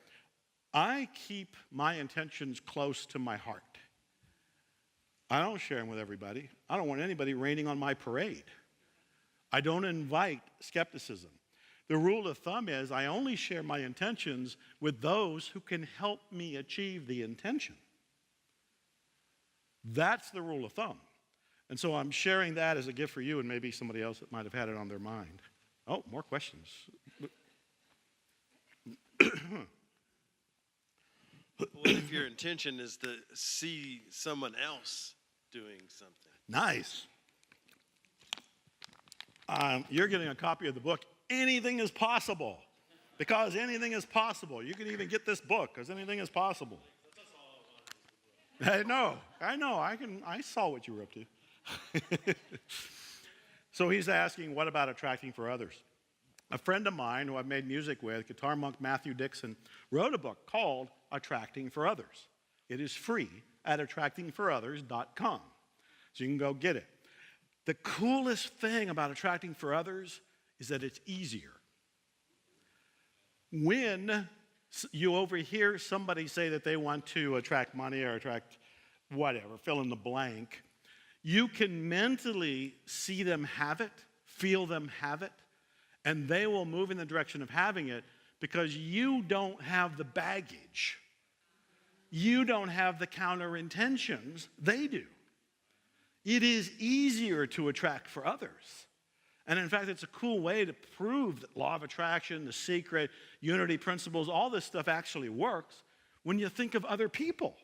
I keep my intentions close to my heart. I don't share them with everybody. I don't want anybody raining on my parade. I don't invite skepticism. The rule of thumb is I only share my intentions with those who can help me achieve the intention. That's the rule of thumb. And so I'm sharing that as a gift for you and maybe somebody else that might have had it on their mind. Oh, more questions. What if your intention is to see someone else doing something? Nice. You're getting a copy of the book, Anything is Possible. Because anything is possible. You can even get this book, because anything is possible. I know. I saw what you were up to. So he's asking, what about attracting for others? A friend of mine who I've made music with, guitar monk Matthew Dixon, wrote a book called Attracting for Others. It is free at attractingforothers.com. So you can go get it. The coolest thing about attracting for others is that it's easier. When you overhear somebody say that they want to attract money or attract whatever, fill in the blank, you can mentally see them have it, feel them have it, and they will move in the direction of having it because you don't have the baggage. You don't have the counter intentions. They do. It is easier to attract for others. And in fact, it's a cool way to prove that law of attraction, the secret, unity principles, all this stuff actually works when you think of other people.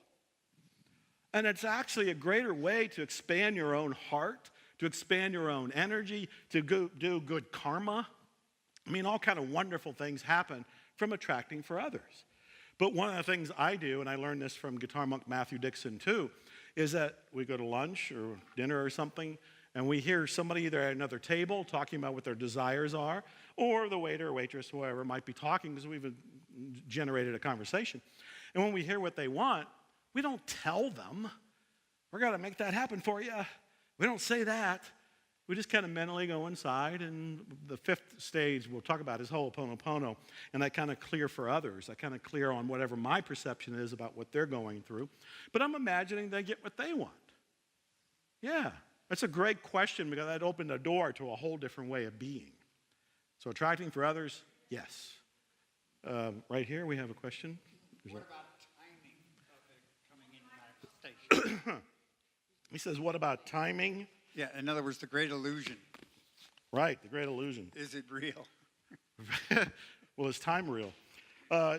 And it's actually a greater way to expand your own heart, to expand your own energy, to do good karma. I mean, all kind of wonderful things happen from attracting for others. But one of the things I do, and I learned this from guitar monk Matthew Dixon too, is that we go to lunch or dinner or something, and we hear somebody either at another table talking about what their desires are, or the waiter or waitress, whoever, might be talking because we've generated a conversation. And when we hear what they want, we don't tell them, we're going to make that happen for you. We don't say that. We just kind of mentally go inside, and the fifth stage we'll talk about is Ho'oponopono, and I kind of clear for others. I kind of clear on whatever my perception is about what they're going through. But I'm imagining they get what they want. Yeah, that's a great question because that opened a door to a whole different way of being. So attracting for others, yes. Right here we have a question. What about timing of it coming in manifestation? He says, what about timing? Yeah, in other words, the great illusion. Right, the great illusion. Is it real? Well, is time real?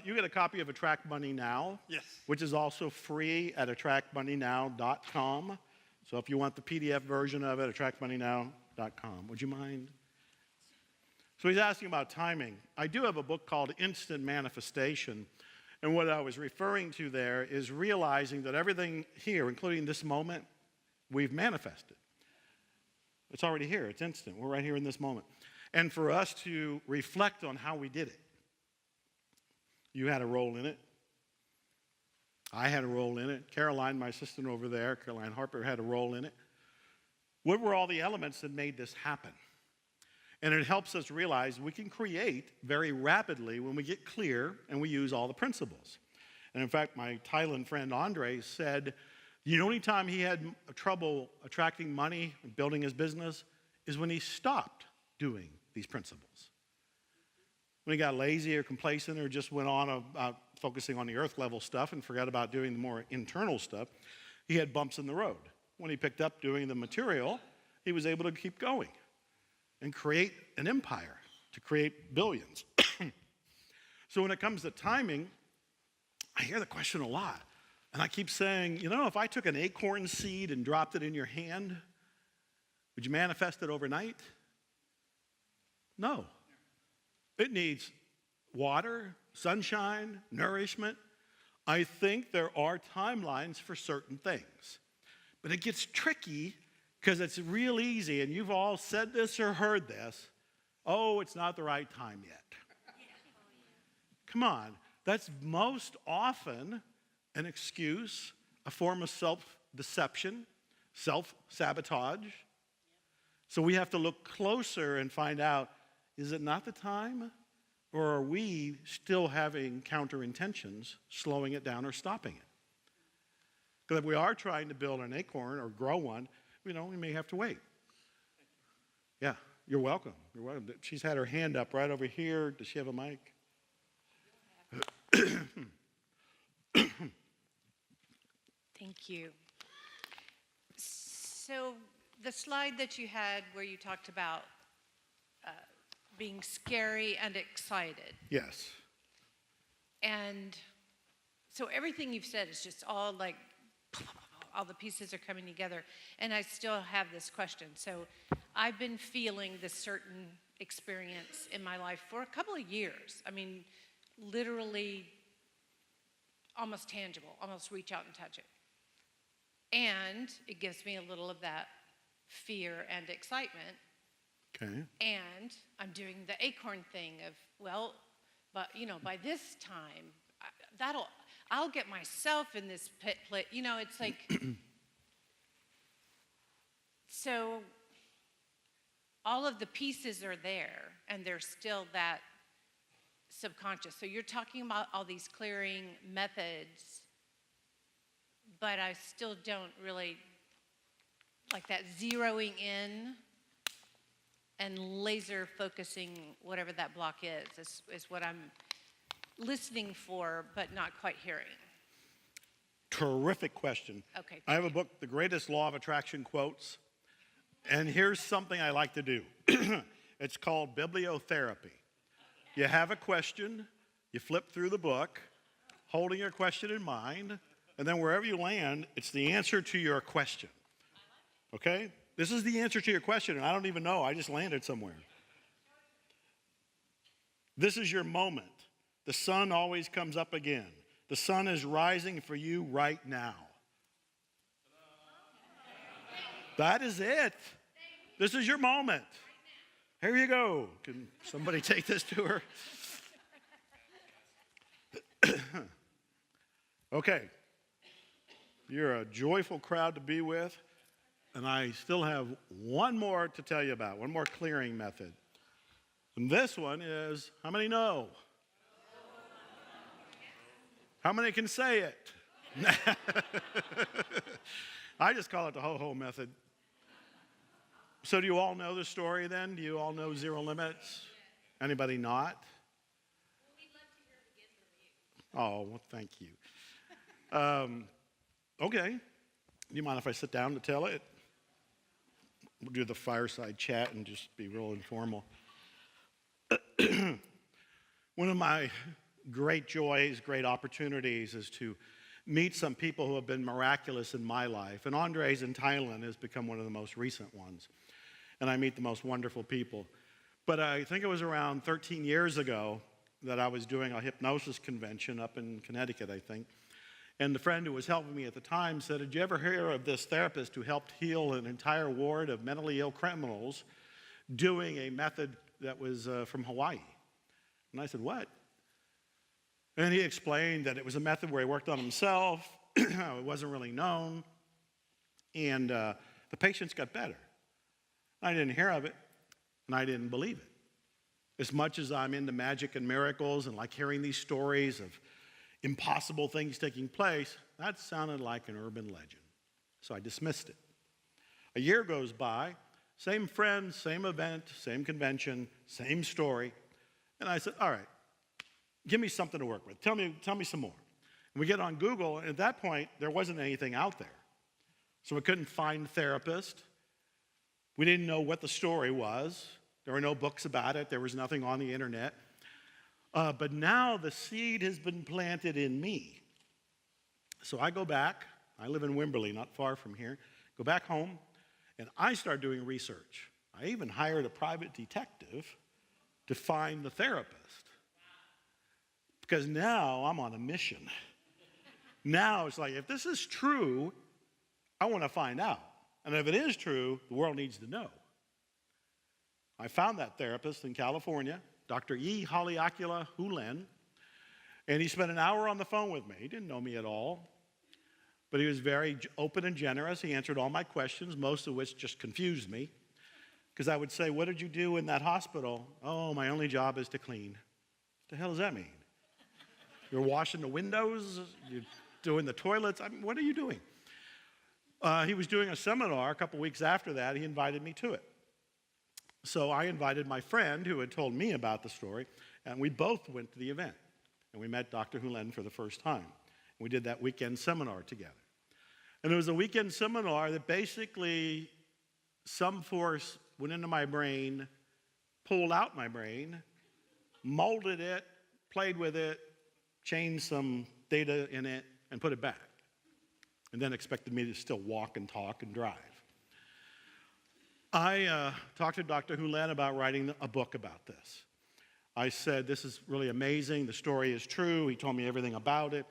You get a copy of Attract Money Now, Yes. which is also free at attractmoneynow.com. So if you want the PDF version of it, attractmoneynow.com. Would you mind? So he's asking about timing. I do have a book called Instant Manifestation. And what I was referring to there is realizing that everything here, including this moment, we've manifested. It's already here. It's instant. We're right here in this moment. And for us to reflect on how we did it. You had a role in it. I had a role in it. Caroline, my assistant over there, Caroline Harper, had a role in it. What were all the elements that made this happen? And it helps us realize we can create very rapidly when we get clear and we use all the principles. And in fact, my Thailand friend Andre said, the only time he had trouble attracting money and building his business is when he stopped doing these principles. When he got lazy or complacent or just went on about focusing on the earth level stuff and forgot about doing the more internal stuff, he had bumps in the road. When he picked up doing the material, he was able to keep going and create an empire, to create billions. So when it comes to timing, I hear the question a lot. And I keep saying, if I took an acorn seed and dropped it in your hand, would you manifest it overnight? No. It needs water, sunshine, nourishment. I think there are timelines for certain things. But it gets tricky because it's real easy, and you've all said this or heard this. Oh, it's not the right time yet. Come on. That's most often an excuse, a form of self-deception, self-sabotage. So we have to look closer and find out, is it not the time? Or are we still having counter-intentions, slowing it down or stopping it? Because if we are trying to build an acorn or grow one, we may have to wait. Yeah, you're welcome. You're welcome. She's had her hand up right over here. Does she have a mic? Thank you. So the slide that you had where you talked about being scary and excited. Yes. And so everything you've said is just all like, all the pieces are coming together. And I still have this question. So I've been feeling this certain experience in my life for a couple of years. I mean, literally almost tangible, almost reach out and touch it. And it gives me a little of that fear and excitement. Okay. And I'm doing the acorn thing of, well, but by this time, I'll get myself in this pit. It's like, so all of the pieces are there, and there's still that subconscious. So you're talking about all these clearing methods, but I still don't really like that zeroing in and laser focusing whatever that block is what I'm listening for, but not quite hearing. Terrific question. Okay. I have a book, The Greatest Law of Attraction Quotes, and here's something I like to do. It's called bibliotherapy. You have a question, you flip through the book, holding your question in mind, and then wherever you land, it's the answer to your question. Okay? This is the answer to your question, and I don't even know. I just landed somewhere. This is your moment. The sun always comes up again. The sun is rising for you right now. That is it. This is your moment. Here you go. Can somebody take this to her? Okay. You're a joyful crowd to be with. And I still have one more to tell you about, one more clearing method. And this one is, how many know? How many can say it? I just call it the ho-ho method. So do you all know the story then? Do you all know Zero Limits? Anybody not? Oh, well, thank you. Okay. Do you mind if I sit down to tell it? We'll do the fireside chat and just be real informal. One of my great joys, great opportunities is to meet some people who have been miraculous in my life. And Andre's in Thailand has become one of the most recent ones. And I meet the most wonderful people. But I think it was around 13 years ago that I was doing a hypnosis convention up in Connecticut, I think. And the friend who was helping me at the time said, did you ever hear of this therapist who helped heal an entire ward of mentally ill criminals doing a method that was from Hawaii? And I said, what? And he explained that it was a method where he worked on himself. It wasn't really known. And the patients got better. I didn't hear of it, and I didn't believe it. As much as I'm into magic and miracles and like hearing these stories of impossible things taking place, that sounded like an urban legend. So I dismissed it. A year goes by, same friends, same event, same convention, same story. And I said, all right, give me something to work with. Tell me some more. And we get on Google, and at that point, there wasn't anything out there. So we couldn't find therapists. We didn't know what the story was. There were no books about it. There was nothing on the internet. But now the seed has been planted in me. So I go back. I live in Wimberley, not far from here. Go back home, and I start doing research. I even hired a private detective to find the therapist. Because now I'm on a mission. Now it's like, if this is true, I want to find out. And if it is true, the world needs to know. I found that therapist in California, Dr. E. Haleakula Hulen, and he spent an hour on the phone with me. He didn't know me at all, but he was very open and generous. He answered all my questions, most of which just confused me, because I would say, what did you do in that hospital? Oh, my only job is to clean. What the hell does that mean? You're washing the windows? You're doing the toilets? I mean, what are you doing? He was doing a seminar a couple weeks after that. He invited me to it. So I invited my friend who had told me about the story, and we both went to the event. And we met Dr. Hulen for the first time. We did that weekend seminar together. And it was a weekend seminar that basically some force went into my brain, pulled out my brain, molded it, played with it, changed some data in it, and put it back. And then expected me to still walk and talk and drive. I talked to Dr. Hulen about writing a book about this. I said, this is really amazing. The story is true. He told me everything about it,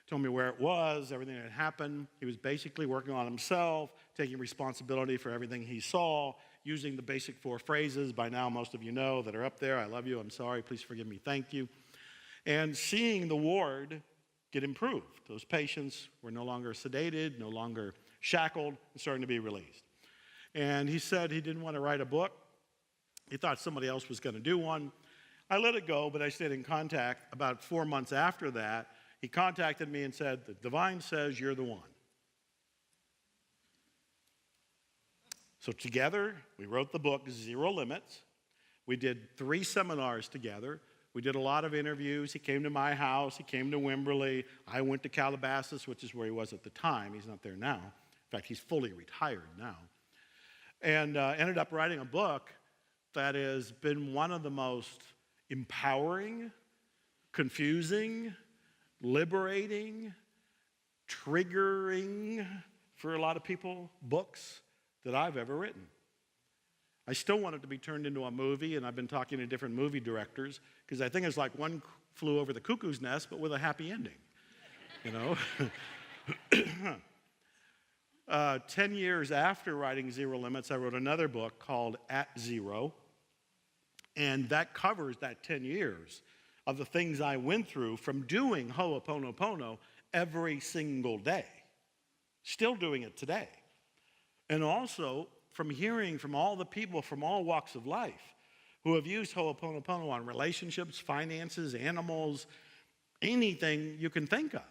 told me where it was, everything that had happened. He was basically working on himself, taking responsibility for everything he saw, using the basic 4 phrases by now most of you know that are up there. I love you, I'm sorry, please forgive me, thank you. And seeing the ward get improved. Those patients were no longer sedated, no longer shackled, and starting to be released. And he said he didn't want to write a book. He thought somebody else was going to do one. I let it go, but I stayed in contact. About 4 months after that, he contacted me and said, the divine says you're the one. So together, we wrote the book, Zero Limits. We did 3 seminars together. We did a lot of interviews. He came to my house. He came to Wimberley. I went to Calabasas, which is where he was at the time. He's not there now. In fact, he's fully retired now. And ended up writing a book that has been one of the most empowering, confusing, liberating, triggering for a lot of people books that I've ever written. I still want it to be turned into a movie, and I've been talking to different movie directors because I think it's like One Flew Over the Cuckoo's Nest, but with a happy ending, you know? 10 years after writing Zero Limits, I wrote another book called At Zero, and that covers that 10 years of the things I went through from doing Ho'oponopono every single day, still doing it today, and also from hearing from all the people from all walks of life who have used Ho'oponopono on relationships, finances, animals, anything you can think of.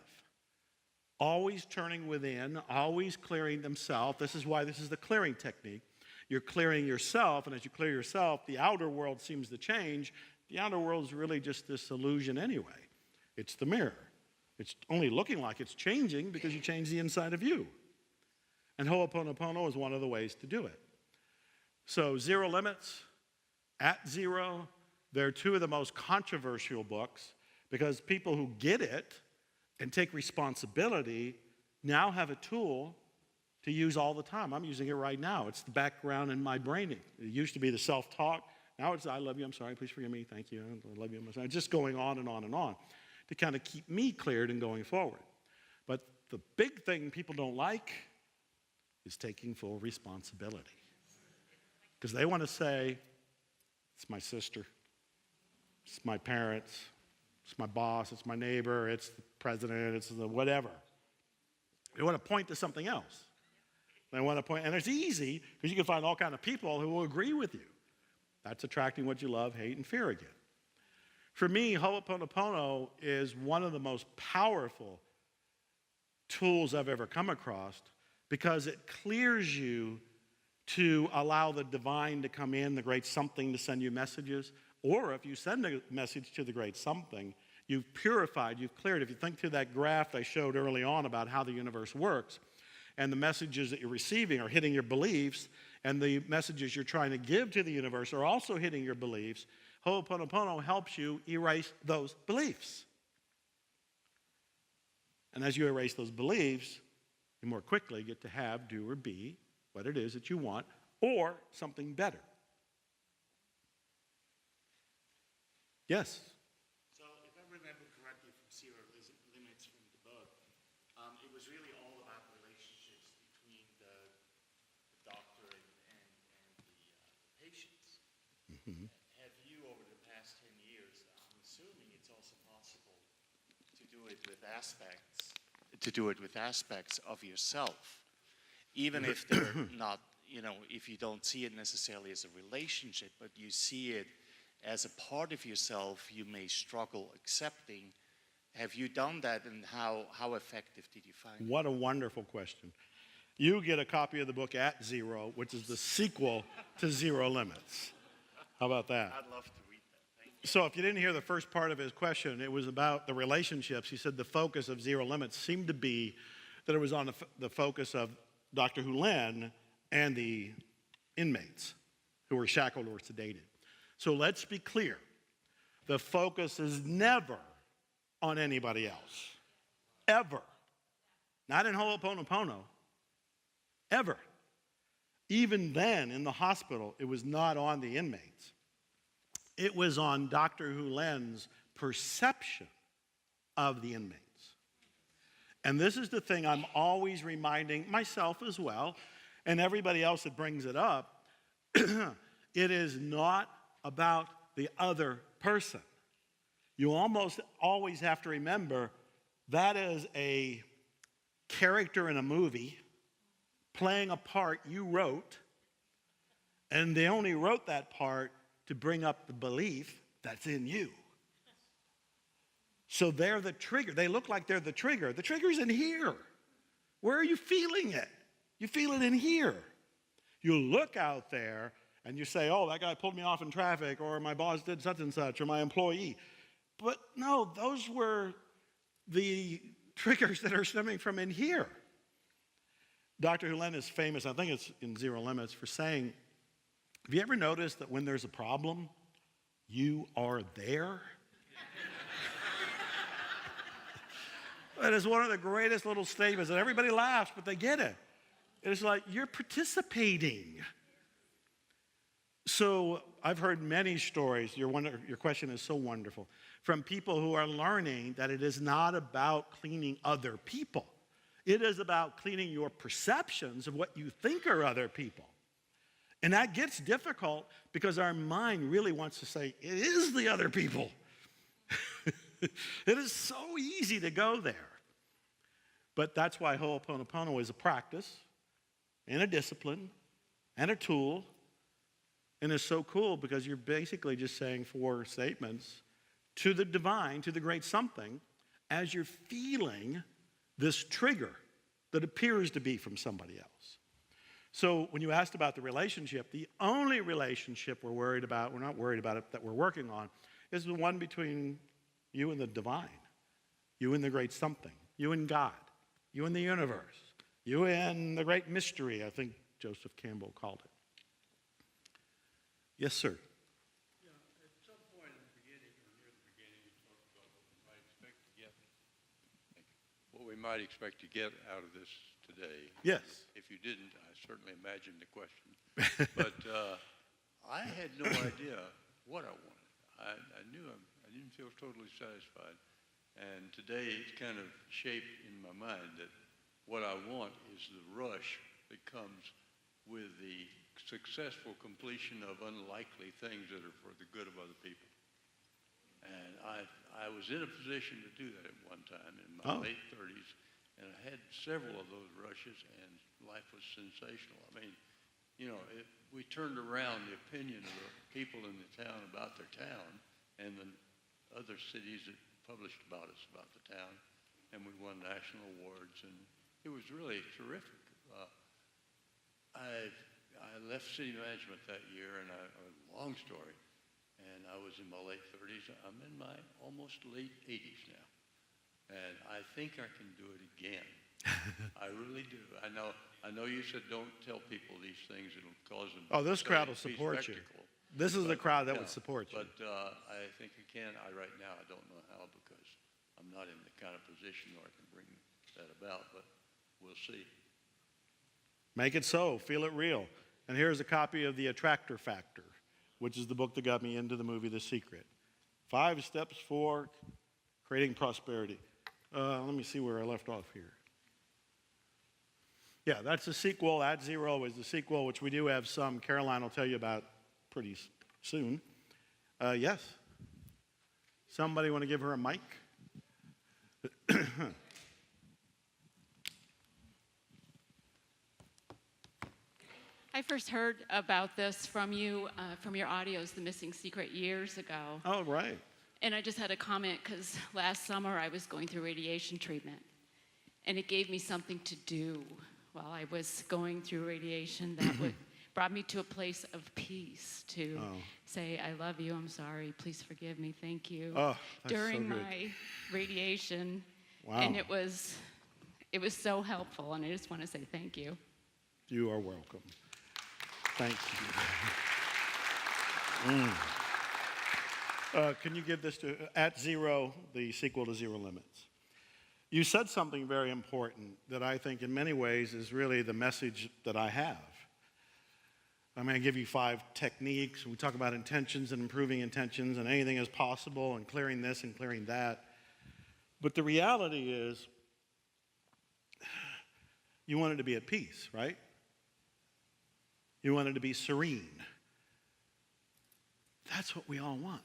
Always turning within, always clearing themselves. This is why this is the clearing technique. You're clearing yourself, and as you clear yourself, the outer world seems to change. The outer world is really just this illusion anyway. It's the mirror. It's only looking like it's changing because you change the inside of you. And Ho'oponopono is one of the ways to do it. So Zero Limits, At Zero, they're 2 of the most controversial books because people who get it and take responsibility now have a tool to use all the time. I'm using it right now. It's the background in my brain. It used to be the self-talk. Now it's I love you, I'm sorry, please forgive me, thank you, I love you, I'm sorry. Just going on and on and on to kind of keep me cleared and going forward. But the big thing people don't like is taking full responsibility. Because they want to say, it's my sister, it's my parents, it's my boss, it's my neighbor, it's the president, it's the whatever. They want to point to something else. They want to point, and it's easy because you can find all kinds of people who will agree with you. That's attracting what you love, hate, and fear again. For me, Ho'oponopono is one of the most powerful tools I've ever come across because it clears you to allow the divine to come in, the great something to send you messages. Or if you send a message to the great something, you've purified, you've cleared. If you think through that graph I showed early on about how the universe works, and the messages that you're receiving are hitting your beliefs, and the messages you're trying to give to the universe are also hitting your beliefs, Ho'oponopono helps you erase those beliefs. And as you erase those beliefs, you more quickly get to have, do, or be what it is that you want, or something better. Yes? So, if I remember correctly from Zero Limits from the book, it was really all about relationships between the doctor and the patients. Have you, over the past 10 years, I'm assuming it's also possible to do it with aspects of yourself, even if they're not, if you don't see it necessarily as a relationship, but you see it as a part of yourself you may struggle accepting. Have you done that, and how effective did you find it? What a wonderful question. You get a copy of the book at Zero, which is the sequel to Zero Limits. How about that? I'd love to read that. Thank you. So if you didn't hear the first part of his question, it was about the relationships. He said the focus of Zero Limits seemed to be that it was on the focus of Dr. Hulen and the inmates who were shackled or sedated. So let's be clear. The focus is never on anybody else. Ever. Not in Ho'oponopono. Ever. Even then, in the hospital, it was not on the inmates. It was on Dr. Hulen's perception of the inmates. And this is the thing I'm always reminding myself as well, and everybody else that brings it up. It is not about the other person. You almost always have to remember that is a character in a movie playing a part you wrote, and they only wrote that part to bring up the belief that's in you. So they're the trigger. They look like they're the trigger. The trigger's in here. Where are you feeling it? You feel it in here. You look out there and you say, oh, that guy pulled me off in traffic, or my boss did such and such, or my employee. But no, those were the triggers that are stemming from in here. Dr. Hulen is famous, I think it's in Zero Limits, for saying, have you ever noticed that when there's a problem, you are there? That is one of the greatest little statements, and everybody laughs, but they get it. It's like, you're participating. So I've heard many stories, your question is so wonderful, from people who are learning that it is not about cleaning other people. It is about cleaning your perceptions of what you think are other people. And that gets difficult because our mind really wants to say, it is the other people. It is so easy to go there. But that's why Ho'oponopono is a practice and a discipline and a tool. And it's so cool because you're basically just saying 4 statements to the divine, to the great something, as you're feeling this trigger that appears to be from somebody else. So when you asked about the relationship, the only relationship we're not worried about it, that we're working on, is the one between you and the divine, you and the great something, you and God, you and the universe, you and the great mystery, I think Joseph Campbell called it. Yes, sir. Yeah, at some point in the beginning, or near the beginning, you talked about what we might expect to get out of this today. Yes. If you didn't, I certainly imagined the question. But I had no idea what I wanted. I knew I didn't feel totally satisfied. And today it's kind of shaped in my mind that what I want is the rush that comes with the successful completion of unlikely things that are for the good of other people. And I was in a position to do that at one time in my late 30s, and I had several of those rushes, and life was sensational. I mean, we turned around the opinion of the people in the town about their town and the other cities that published about us, about the town, and we won national awards, and it was really terrific. I left city management that year, and long story, and I was in my late 30s. I'm in my almost late 80s now, and I think I can do it again. I really do. I know you said don't tell people these things. It'll cause them. Oh, this crowd will support you. This is the crowd that would support you. But I think I can. Right now, I don't know how because I'm not in the kind of position where I can bring that about, but we'll see. Make it so. Feel it real. And here's a copy of The Attractor Factor, which is the book that got me into the movie The Secret. 5 steps for creating prosperity. Let me see where I left off here. Yeah, that's the sequel. @0 is the sequel, which we do have some. Caroline will tell you about pretty soon. Yes? Somebody want to give her a mic? I first heard about this from you, from your audios, The Missing Secret, years ago. Oh, right. And I just had a comment because last summer I was going through radiation treatment. And it gave me something to do while I was going through radiation that brought me to a place of peace to say, I love you, I'm sorry, please forgive me, thank you. Oh, that's during so good. my radiation. Wow. And it was so helpful, and I just want to say thank you. You are welcome. Thank you. Can you give this to @0, the sequel to Zero Limits? You said something very important that I think in many ways is really the message that I have. I'm going to give you 5 techniques. We talk about intentions and improving intentions, and anything is possible, and clearing this and clearing that. But the reality is, you wanted to be at peace, right? You wanted to be serene. That's what we all want.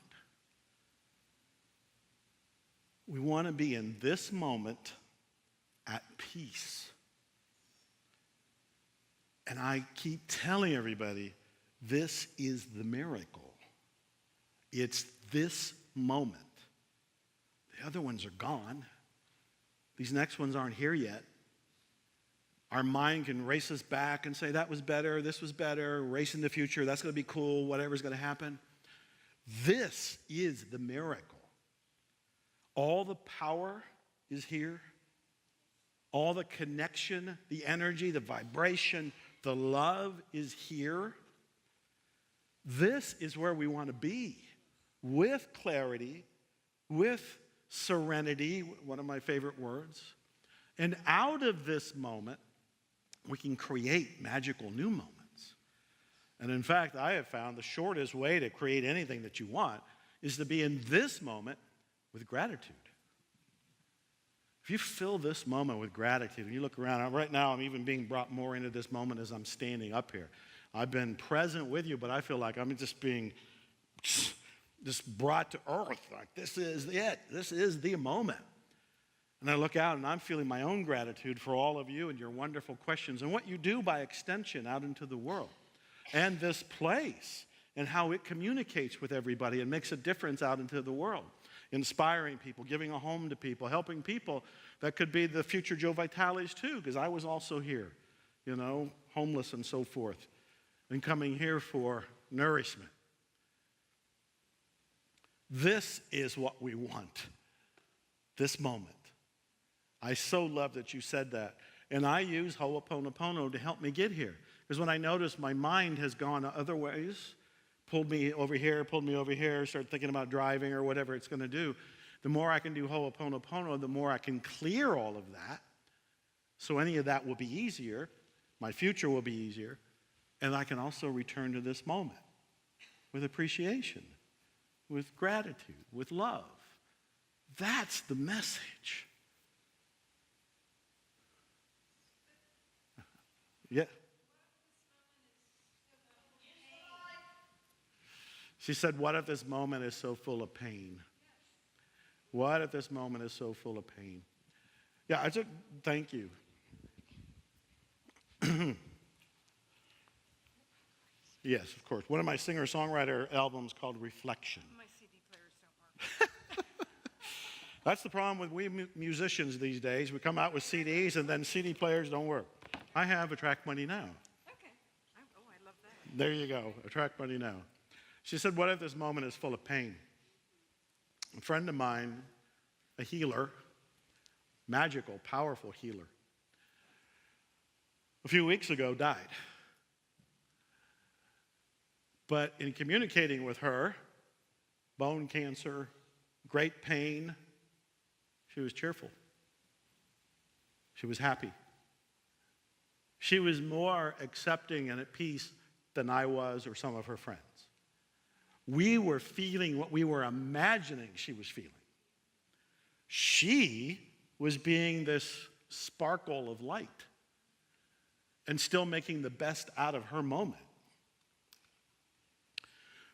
We want to be in this moment at peace. And I keep telling everybody, this is the miracle. It's this moment. The other ones are gone. These next ones aren't here yet. Our mind can race us back and say, that was better, this was better, race in the future, that's going to be cool, whatever's going to happen. This is the miracle. All the power is here. All the connection, the energy, the vibration, the love is here. This is where we want to be, with clarity, with serenity, one of my favorite words. And out of this moment, we can create magical new moments. And in fact, I have found the shortest way to create anything that you want is to be in this moment with gratitude. If you fill this moment with gratitude, and you look around, right now I'm even being brought more into this moment as I'm standing up here. I've been present with you, but I feel like I'm just being just brought to earth. Like, this is it. This is the moment. And I look out and I'm feeling my own gratitude for all of you and your wonderful questions and what you do by extension out into the world. And this place and how it communicates with everybody and makes a difference out into the world. Inspiring people, giving a home to people, helping people that could be the future Joe Vitales too, because I was also here, you know, homeless and so forth, and coming here for nourishment. This is what we want, this moment. I so love that you said that. And I use Ho'oponopono to help me get here. Because when I notice my mind has gone other ways, pulled me over here, start thinking about driving or whatever it's going to do, the more I can do Ho'oponopono, the more I can clear all of that. So any of that will be easier. My future will be easier. And I can also return to this moment with appreciation, with gratitude, with love. That's the message. Yeah. She said, what if this moment is so full of pain? What if this moment is so full of pain? Yeah, I said, thank you. Yes, of course. One of my singer-songwriter albums called Reflection. My CD players don't work. That's the problem with we musicians these days. We come out with CDs and then CD players don't work. I have a Track Money Now. Okay. I love that. There you go, a Track Money Now. She said, what if this moment is full of pain? A friend of mine, a healer, magical, powerful healer, a few weeks ago died. But in communicating with her, bone cancer, great pain, she was cheerful. She was happy. She was more accepting and at peace than I was or some of her friends. We were feeling what we were imagining she was feeling. She was being this sparkle of light and still making the best out of her moment.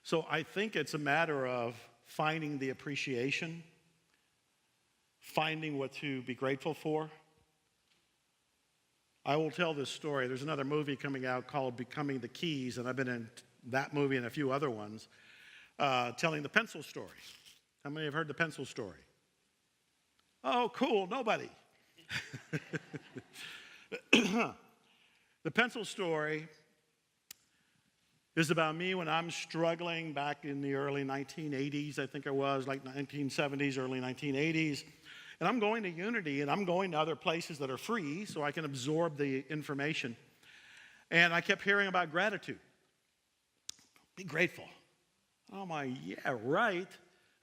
So I think it's a matter of finding the appreciation, finding what to be grateful for. I will tell this story. There's another movie coming out called Becoming the Keys, and I've been in that movie and a few other ones, telling the pencil story. How many have heard the pencil story? Oh, cool, nobody. The pencil story is about me when I'm struggling back in the early 1980s, I think it was, like 1970s, early 1980s. And I'm going to Unity, and I'm going to other places that are free so I can absorb the information. And I kept hearing about gratitude. Be grateful. Oh my, yeah, right.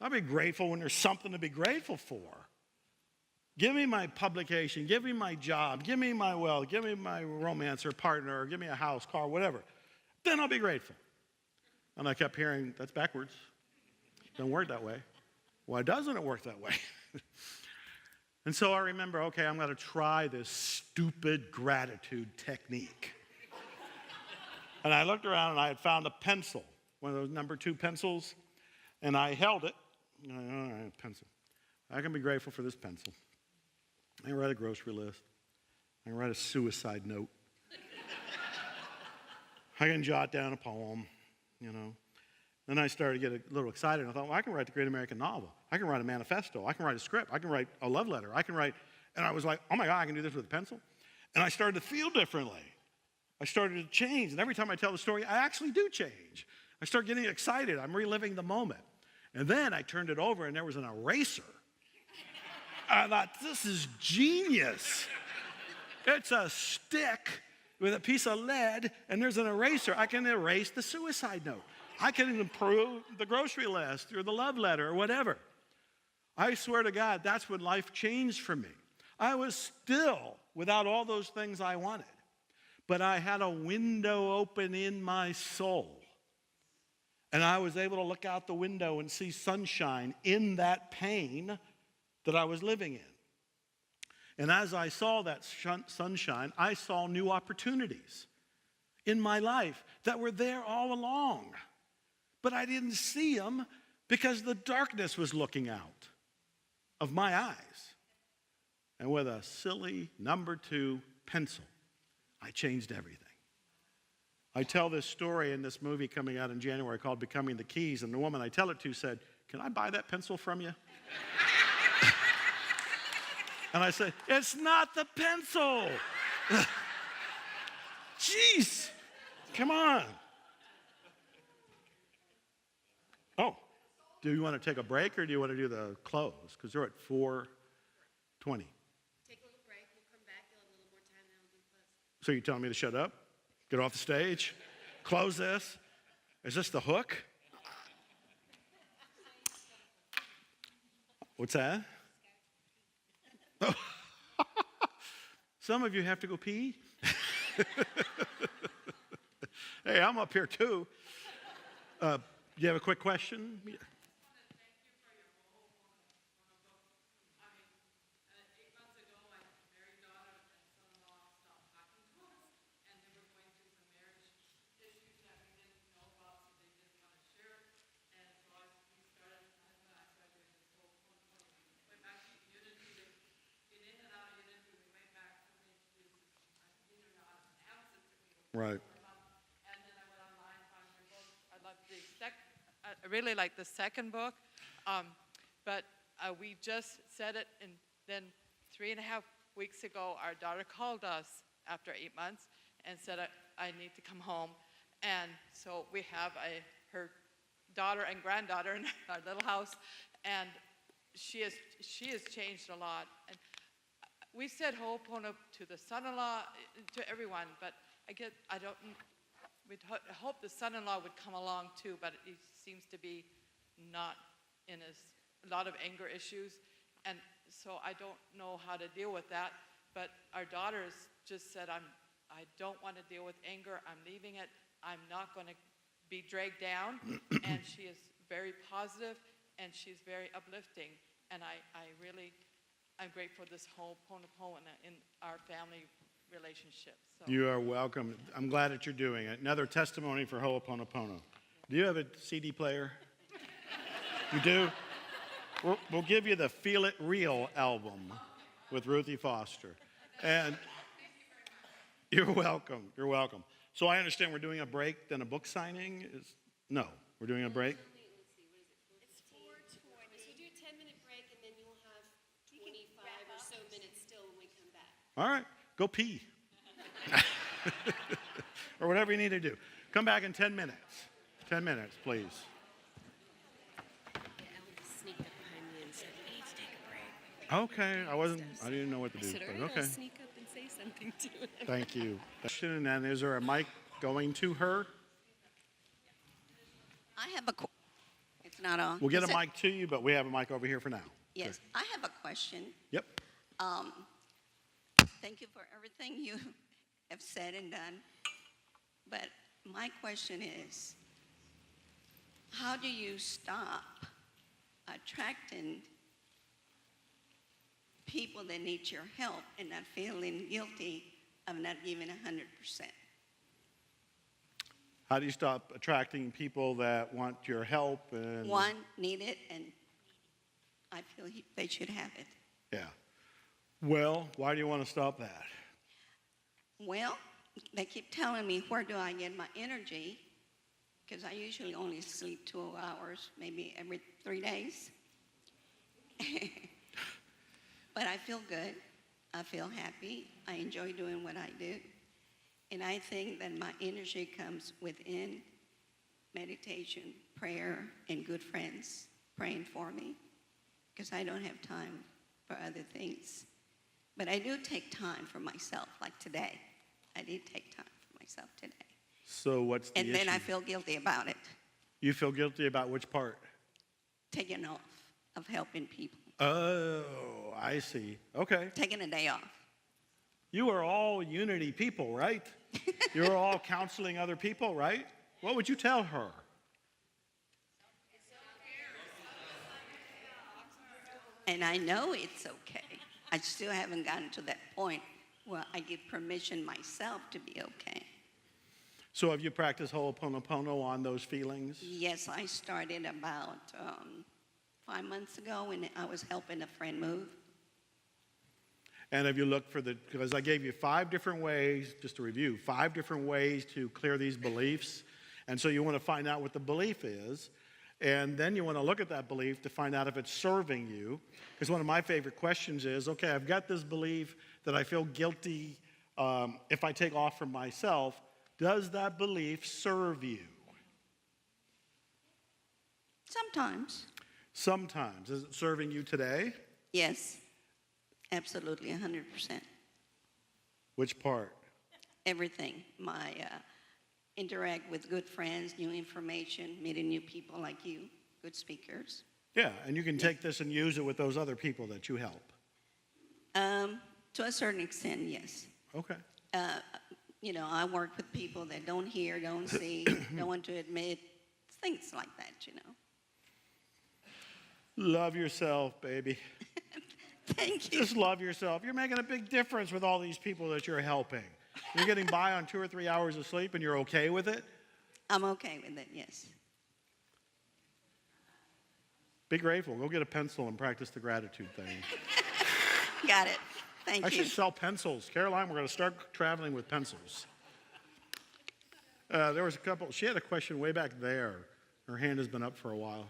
I'll be grateful when there's something to be grateful for. Give me my publication, give me my job, give me my wealth, give me my romance or partner, or give me a house, car, whatever. Then I'll be grateful. And I kept hearing, that's backwards. Don't work that way. Why doesn't it work that way? And so I remember, okay, I'm going to try this stupid gratitude technique. And I looked around and I had found a pencil, one of those number 2 pencils, and I held it. All right, pencil. I can be grateful for this pencil. I can write a grocery list. I can write a suicide note. I can jot down a poem, you know. Then I started to get a little excited. And I thought, well, I can write the great American novel. I can write a manifesto. I can write a script. I can write a love letter. I can write, and I was like, oh my God, I can do this with a pencil. And I started to feel differently. I started to change. And every time I tell the story, I actually do change. I start getting excited. I'm reliving the moment. And then I turned it over, and there was an eraser. I thought, this is genius. It's a stick with a piece of lead, and there's an eraser. I can erase the suicide note. I can improve the grocery list or the love letter or whatever. I swear to God, that's when life changed for me. I was still without all those things I wanted, but I had a window open in my soul. And I was able to look out the window and see sunshine in that pain that I was living in. And as I saw that sunshine, I saw new opportunities in my life that were there all along. But I didn't see them because the darkness was looking out of my eyes. And with a silly number 2 pencil, I changed everything. I tell this story in this movie coming out in January called Becoming the Keys, and the woman I tell it to said, can I buy that pencil from you? And I said, it's not the pencil. Jeez, come on. Oh, do you want to take a break or do you want to do the close? Because they're at 4:20. Take a little break. We'll come back. You'll have a little more time, then we'll do close. So you're telling me to shut up? Get off the stage? Close this? Is this the hook? What's that? Oh. Some of you have to go pee. Hey, I'm up here too. You have a quick question? Yeah. Right. I really like the second book, but we just said it, and then 3.5 weeks ago, our daughter called us after 8 months and said, I need to come home. And so we have her daughter and granddaughter in our little house, and she has changed a lot. And we said Ho'opono to the son-in-law, to everyone, but we'd hope the son-in-law would come along too, but he seems to be not a lot of anger issues. And so I don't know how to deal with that. but our daughters just said, I don't want to deal with anger. I'm leaving it. I'm not going to be dragged down. And she is very positive, and she's very uplifting. And I'm grateful for this whole Ho'oponopono in our family relationship. So. You are welcome. I'm glad that you're doing it. Another testimony for Ho'oponopono. Do you have a CD player? You do? We'll give you the Feel It Real album with Ruthie Foster. And you're welcome. You're welcome. So I understand we're doing a break, then a book signing? No, we're doing a break? It's 4:20. So do a 10-minute break, and then you'll have 25 or so minutes still when we come back. All right, go pee. Or whatever you need to do. Come back in 10 minutes. 10 minutes, please. Sneaked up behind me and said, "We need to take a break." Okay, I didn't know what to do. I said, "All But right, okay. I'll sneak up and say something to him." Thank you. And then is there a mic going to her? I have a. It's not on. We'll get Is a it- mic to you, but we have a mic over here for now. Yes, I have a question. Yep. Thank you for everything you have said and done. But my question is, how do you stop attracting people that need your help and not feeling guilty of not giving 100%? How do you stop attracting people that want your help? And One, need it, and I feel they should have it. Yeah. Well, why do you want to stop that? Well, they keep telling me, where do I get my energy? Because I usually only sleep 2 hours, maybe every 3 days. But I feel good. I feel happy. I enjoy doing what I do. And I think that my energy comes within meditation, prayer, and good friends praying for me, because I don't have time for other things. But I do take time for myself, like today. I did take time for myself today. So what's the And issue? then I feel guilty about it, You feel guilty about which part? taking off of helping people, Oh, I see. Okay. taking a day off. You are all unity people, right? You're all counseling other people, right? What would you tell her? And I know it's okay. I still haven't gotten to that point where I give permission myself to be okay. So have you practiced Ho'oponopono on those feelings? Yes, I started about 5 months ago when I was helping a friend move. And have you looked for because I gave you 5 different ways, just to review, 5 different ways to clear these beliefs. And so you want to find out what the belief is. And then you want to look at that belief to find out if it's serving you. Because one of my favorite questions is, okay, I've got this belief that I feel guilty if I take off from myself. Does that belief serve you? Sometimes. Sometimes. Is it serving you today? Yes, absolutely, 100%. Which part? Everything. My interact with good friends, new information, meeting new people like you, good speakers. Yeah, and you can take this and use it with those other people that you help. To a certain extent, yes. Okay. I work with people that don't hear, don't see, don't want to admit, things like that. Love yourself, baby. Thank you. Just love yourself. You're making a big difference with all these people that you're helping. You're getting by on 2 or 3 hours of sleep and you're okay with it? I'm okay with it, yes. Be grateful. Go get a pencil and practice the gratitude thing. Got it. Thank I you. should sell pencils. Caroline, we're going to start traveling with pencils. There was a couple. She had a question way back there. Her hand has been up for a while.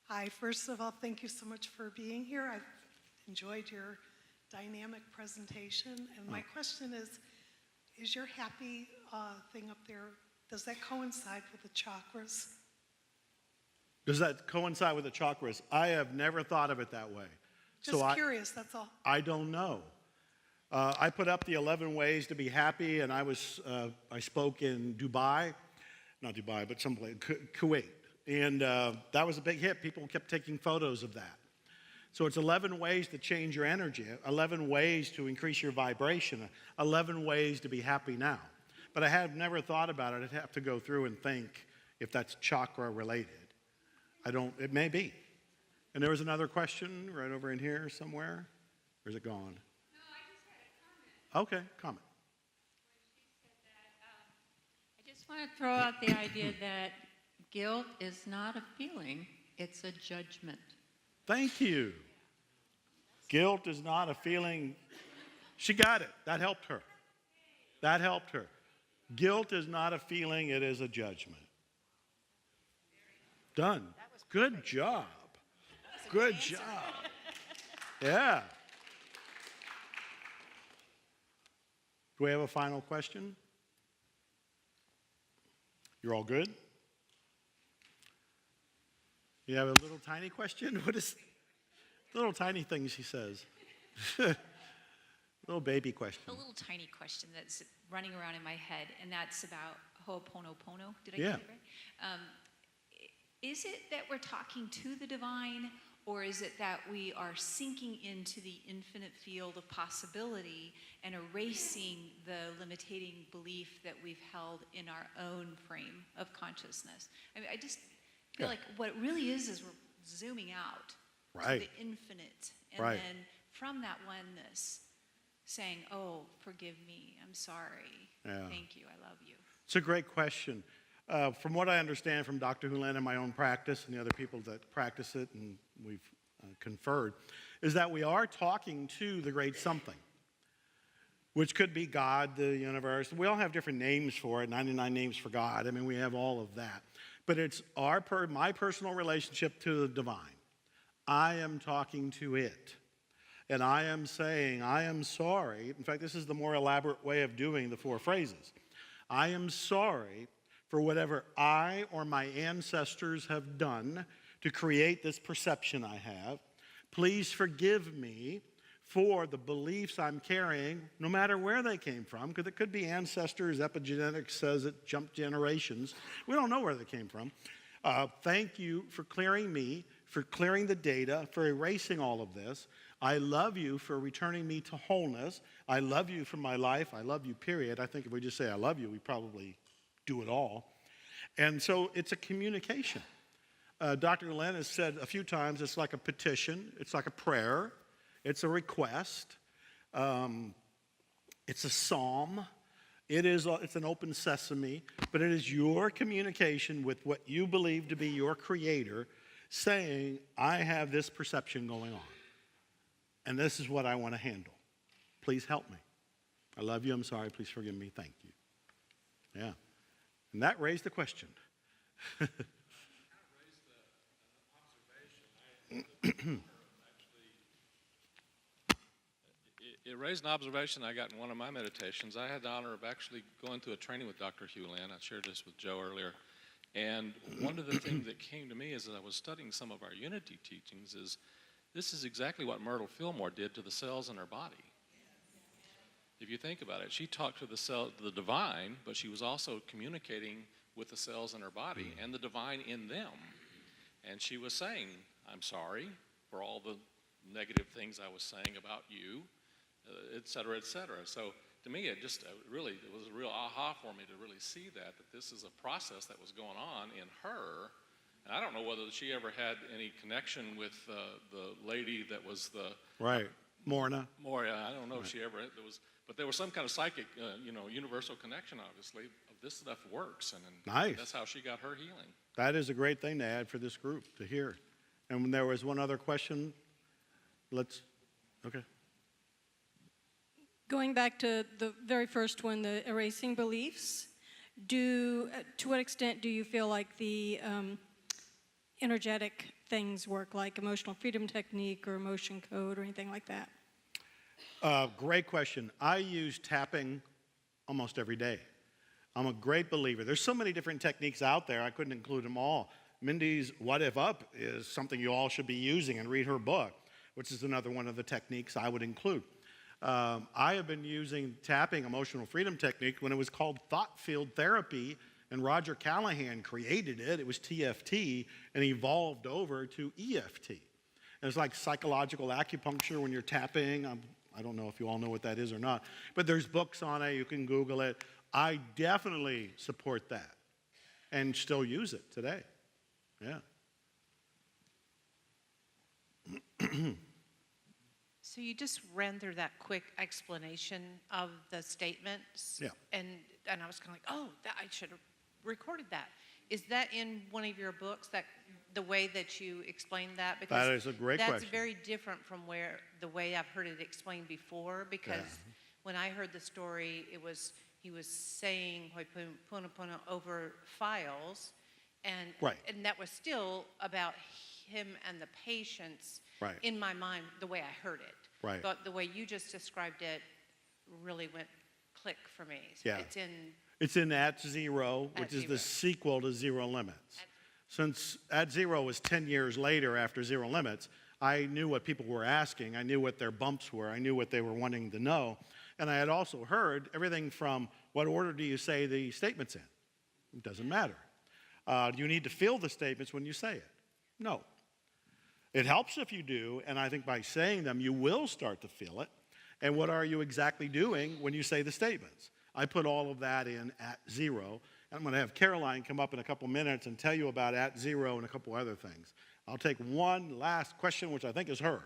Hi, first of all, thank you so much for being here. I've enjoyed your dynamic presentation. And my question is your happy thing up there, does that coincide with the chakras? Does that coincide with the chakras? I have never thought of it that way. Just curious, that's all. I don't know. I put up the 11 ways to be happy, and I spoke in Dubai, not Dubai, but someplace, Kuwait, And that was a big hit. People kept taking photos of that. So it's 11 ways to change your energy, 11 ways to increase your vibration, 11 ways to be happy now. But I have never thought about it. I'd have to go through and think if that's chakra related. It may be. And there was another question right over in here somewhere. Or is it gone? No, I just had a comment. Okay, comment. I just want to throw out the idea that guilt is not a feeling, it's a judgment. Thank you. Guilt is not a feeling. She got it. That helped her. That helped her. Guilt is not a feeling, it is a judgment. Done. Good job. Good job. Yeah. Do we have a final question? You're all good? You have a little tiny question? What is little tiny thing she says? Little baby question. A little tiny question that's running around in my head, and that's about Ho'oponopono. Did I Yeah. get it right? Is it that we're talking to the divine, or is it that we are sinking into the infinite field of possibility and erasing the limiting belief that we've held in our own frame of consciousness? I mean, I just feel like what it really is we're zooming out to the infinite, and then from that oneness, saying, "Oh, forgive me. I'm sorry. Thank you. I love you." It's a great question. From what I understand from Dr. Hulan and my own practice and the other people that practice it and we've conferred, is that we are talking to the great something, which could be God, the universe. We all have different names for it, 99 names for God. I mean, we have all of that. But it's my personal relationship to the divine. I am talking to it. And I am saying, I am sorry. In fact, this is the more elaborate way of doing the 4 phrases. I am sorry for whatever I or my ancestors have done to create this perception I have. Please forgive me for the beliefs I'm carrying, no matter where they came from, because it could be ancestors, epigenetics says it jumped generations. We don't know where they came from. Thank you for clearing me, for clearing the data, for erasing all of this. I love you for returning me to wholeness. I love you for my life. I love you, period. I think if we just say I love you, we probably do it all. And so it's a communication. Dr. Len has said a few times it's like a petition. It's like a prayer. It's a request. It's a psalm. It's an open sesame, but it is your communication with what you believe to be your creator saying, I have this perception going on, and this is what I want to handle. Please help me. I love you. I'm sorry. Please forgive me. Thank you. Yeah. And that raised the question. It raised an observation I got in one of my meditations. I had the honor of actually going through a training with Dr. Hulan. I shared this with Joe earlier. And one of the things that came to me as I was studying some of our unity teachings is this is exactly what Myrtle Fillmore did to the cells in her body. If you think about it, she talked to the divine, but she was also communicating with the cells in her body and the divine in them. And she was saying, I'm sorry for all the negative things I was saying about you, et cetera, et cetera. So to me, it was a real aha for me to really see that this is a process that was going on in her. And I don't know whether she ever had any connection with the lady that was the... Right, Morna. I don't know if she ever... But there was some kind of psychic, universal connection, obviously, of this stuff works. And nice. That's how she got her healing. That is a great thing to add for this group to hear. And when there was one other question, okay. Going back to the very first one, the erasing beliefs, to what extent do you feel like the energetic things work, like emotional freedom technique or emotion code or anything like that? Great question. I use tapping almost every day. I'm a great believer. There's so many different techniques out there, I couldn't include them all. Mindy's What If Up is something you all should be using, and read her book, which is another one of the techniques I would include. I have been using tapping emotional freedom technique when it was called thought field therapy And Roger Callahan created it. It was TFT and evolved over to EFT. And it's like psychological acupuncture when you're tapping. I don't know if you all know what that is or not, but there's books on it. You can Google it. I definitely support that and still use it today. Yeah. So you just ran through that quick explanation of the statements. Yeah. And I was kind of like, oh, that, I should have recorded that. Is that in one of your books, that the way that you explained that? That is a great that's question. very different from the way I've heard it explained before. Because when I heard the story, he was saying Ho'oponopono over files, and that was still about him and the patients. Right. In my mind, the way I heard it. Right. But the way you just described it really went click for me. So Yeah. It's in At Zero, which is the sequel to Zero Limits. Since At Zero was 10 years later after Zero Limits, I knew what people were asking. I knew what their bumps were. I knew what they were wanting to know. And I had also heard everything from what order do you say the statements in? It doesn't matter. Do you need to feel the statements when you say it? No. It helps if you do, and I think by saying them, you will start to feel it. And what are you exactly doing when you say the statements? I put all of that in At Zero. And I'm going to have Caroline come up in a couple minutes and tell you about At Zero and a couple other things. I'll take one last question, which I think is her.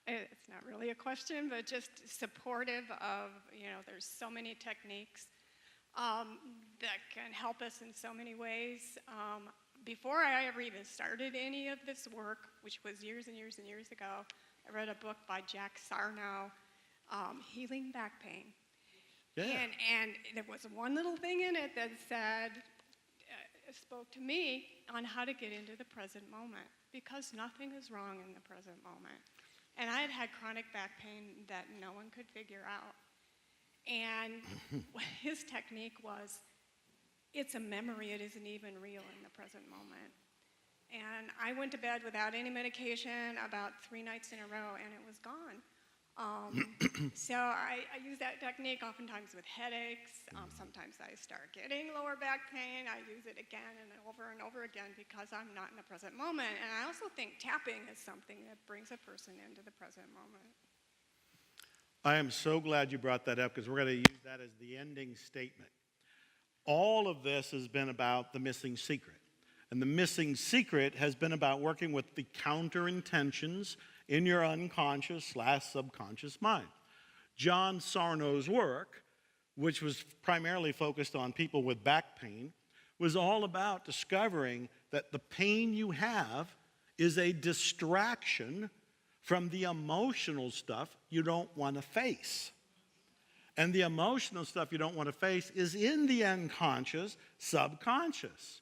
It's not really a question, but just supportive of, there's so many techniques that can help us in so many ways. Before I ever even started any of this work, which was years and years and years ago, I read a book by Jack Sarno, Healing Back Pain. Yeah. And there was one little thing in it that said, spoke to me on how to get into the present moment, because nothing is wrong in the present moment. And I had had chronic back pain that no one could figure out. And his technique was, it's a memory, it isn't even real in the present moment. And I went to bed without any medication about 3 nights in a row, and it was gone. So I use that technique oftentimes with headaches. Sometimes I start getting lower back pain. I use it again and over again because I'm not in the present moment. And I also think tapping is something that brings a person into the present moment. I am so glad you brought that up because we're going to use that as the ending statement. All of this has been about the missing secret. And the missing secret has been about working with the counter intentions in your unconscious/subconscious mind. John Sarno's work, which was primarily focused on people with back pain, was all about discovering that the pain you have is a distraction from the emotional stuff you don't want to face. And the emotional stuff you don't want to face is in the unconscious, subconscious.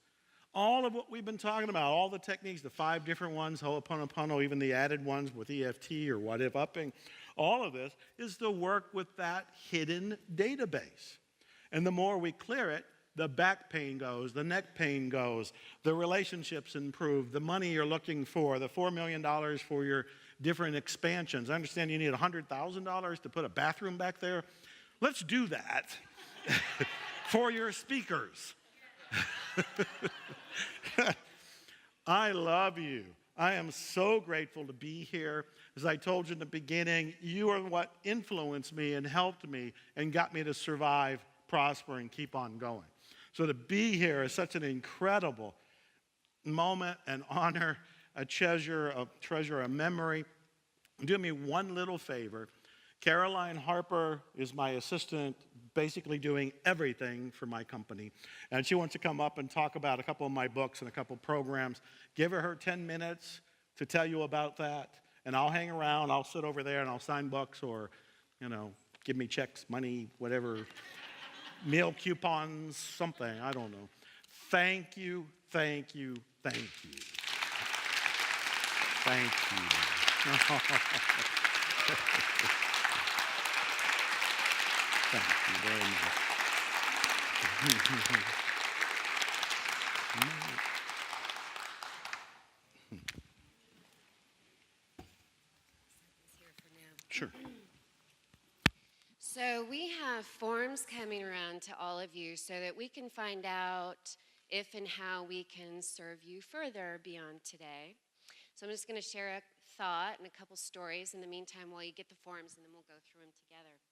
All of what we've been talking about, all the techniques, the 5 different ones, Ho'oponopono, even the added ones with EFT or what if upping, all of this is to work with that hidden database. And the more we clear it, the back pain goes, the neck pain goes, the relationships improve, the money you're looking for, the $4 million for your different expansions. I understand you need $100,000 to put a bathroom back there. Let's do that for your speakers. I love you. I am so grateful to be here. As I told you in the beginning, you are what influenced me and helped me and got me to survive, prosper, and keep on going. So to be here is such an incredible moment, an honor, a treasure, a memory. Do me one little favor. Caroline Harper is my assistant, basically doing everything for my company. And she wants to come up and talk about a couple of my books and a couple of programs. Give her 10 minutes to tell you about that. And I'll hang around. I'll sit over there and I'll sign books or, give me checks, money, whatever, meal coupons, something. I don't know. Thank you, thank you, thank you. Thank you. Thank you very much. Sure. So we have have forms coming around to all of you so that we can find out if and how we can serve you further beyond today. So I'm just going to share a thought and a couple stories in the meantime while you get the forms, and then we'll go through them together.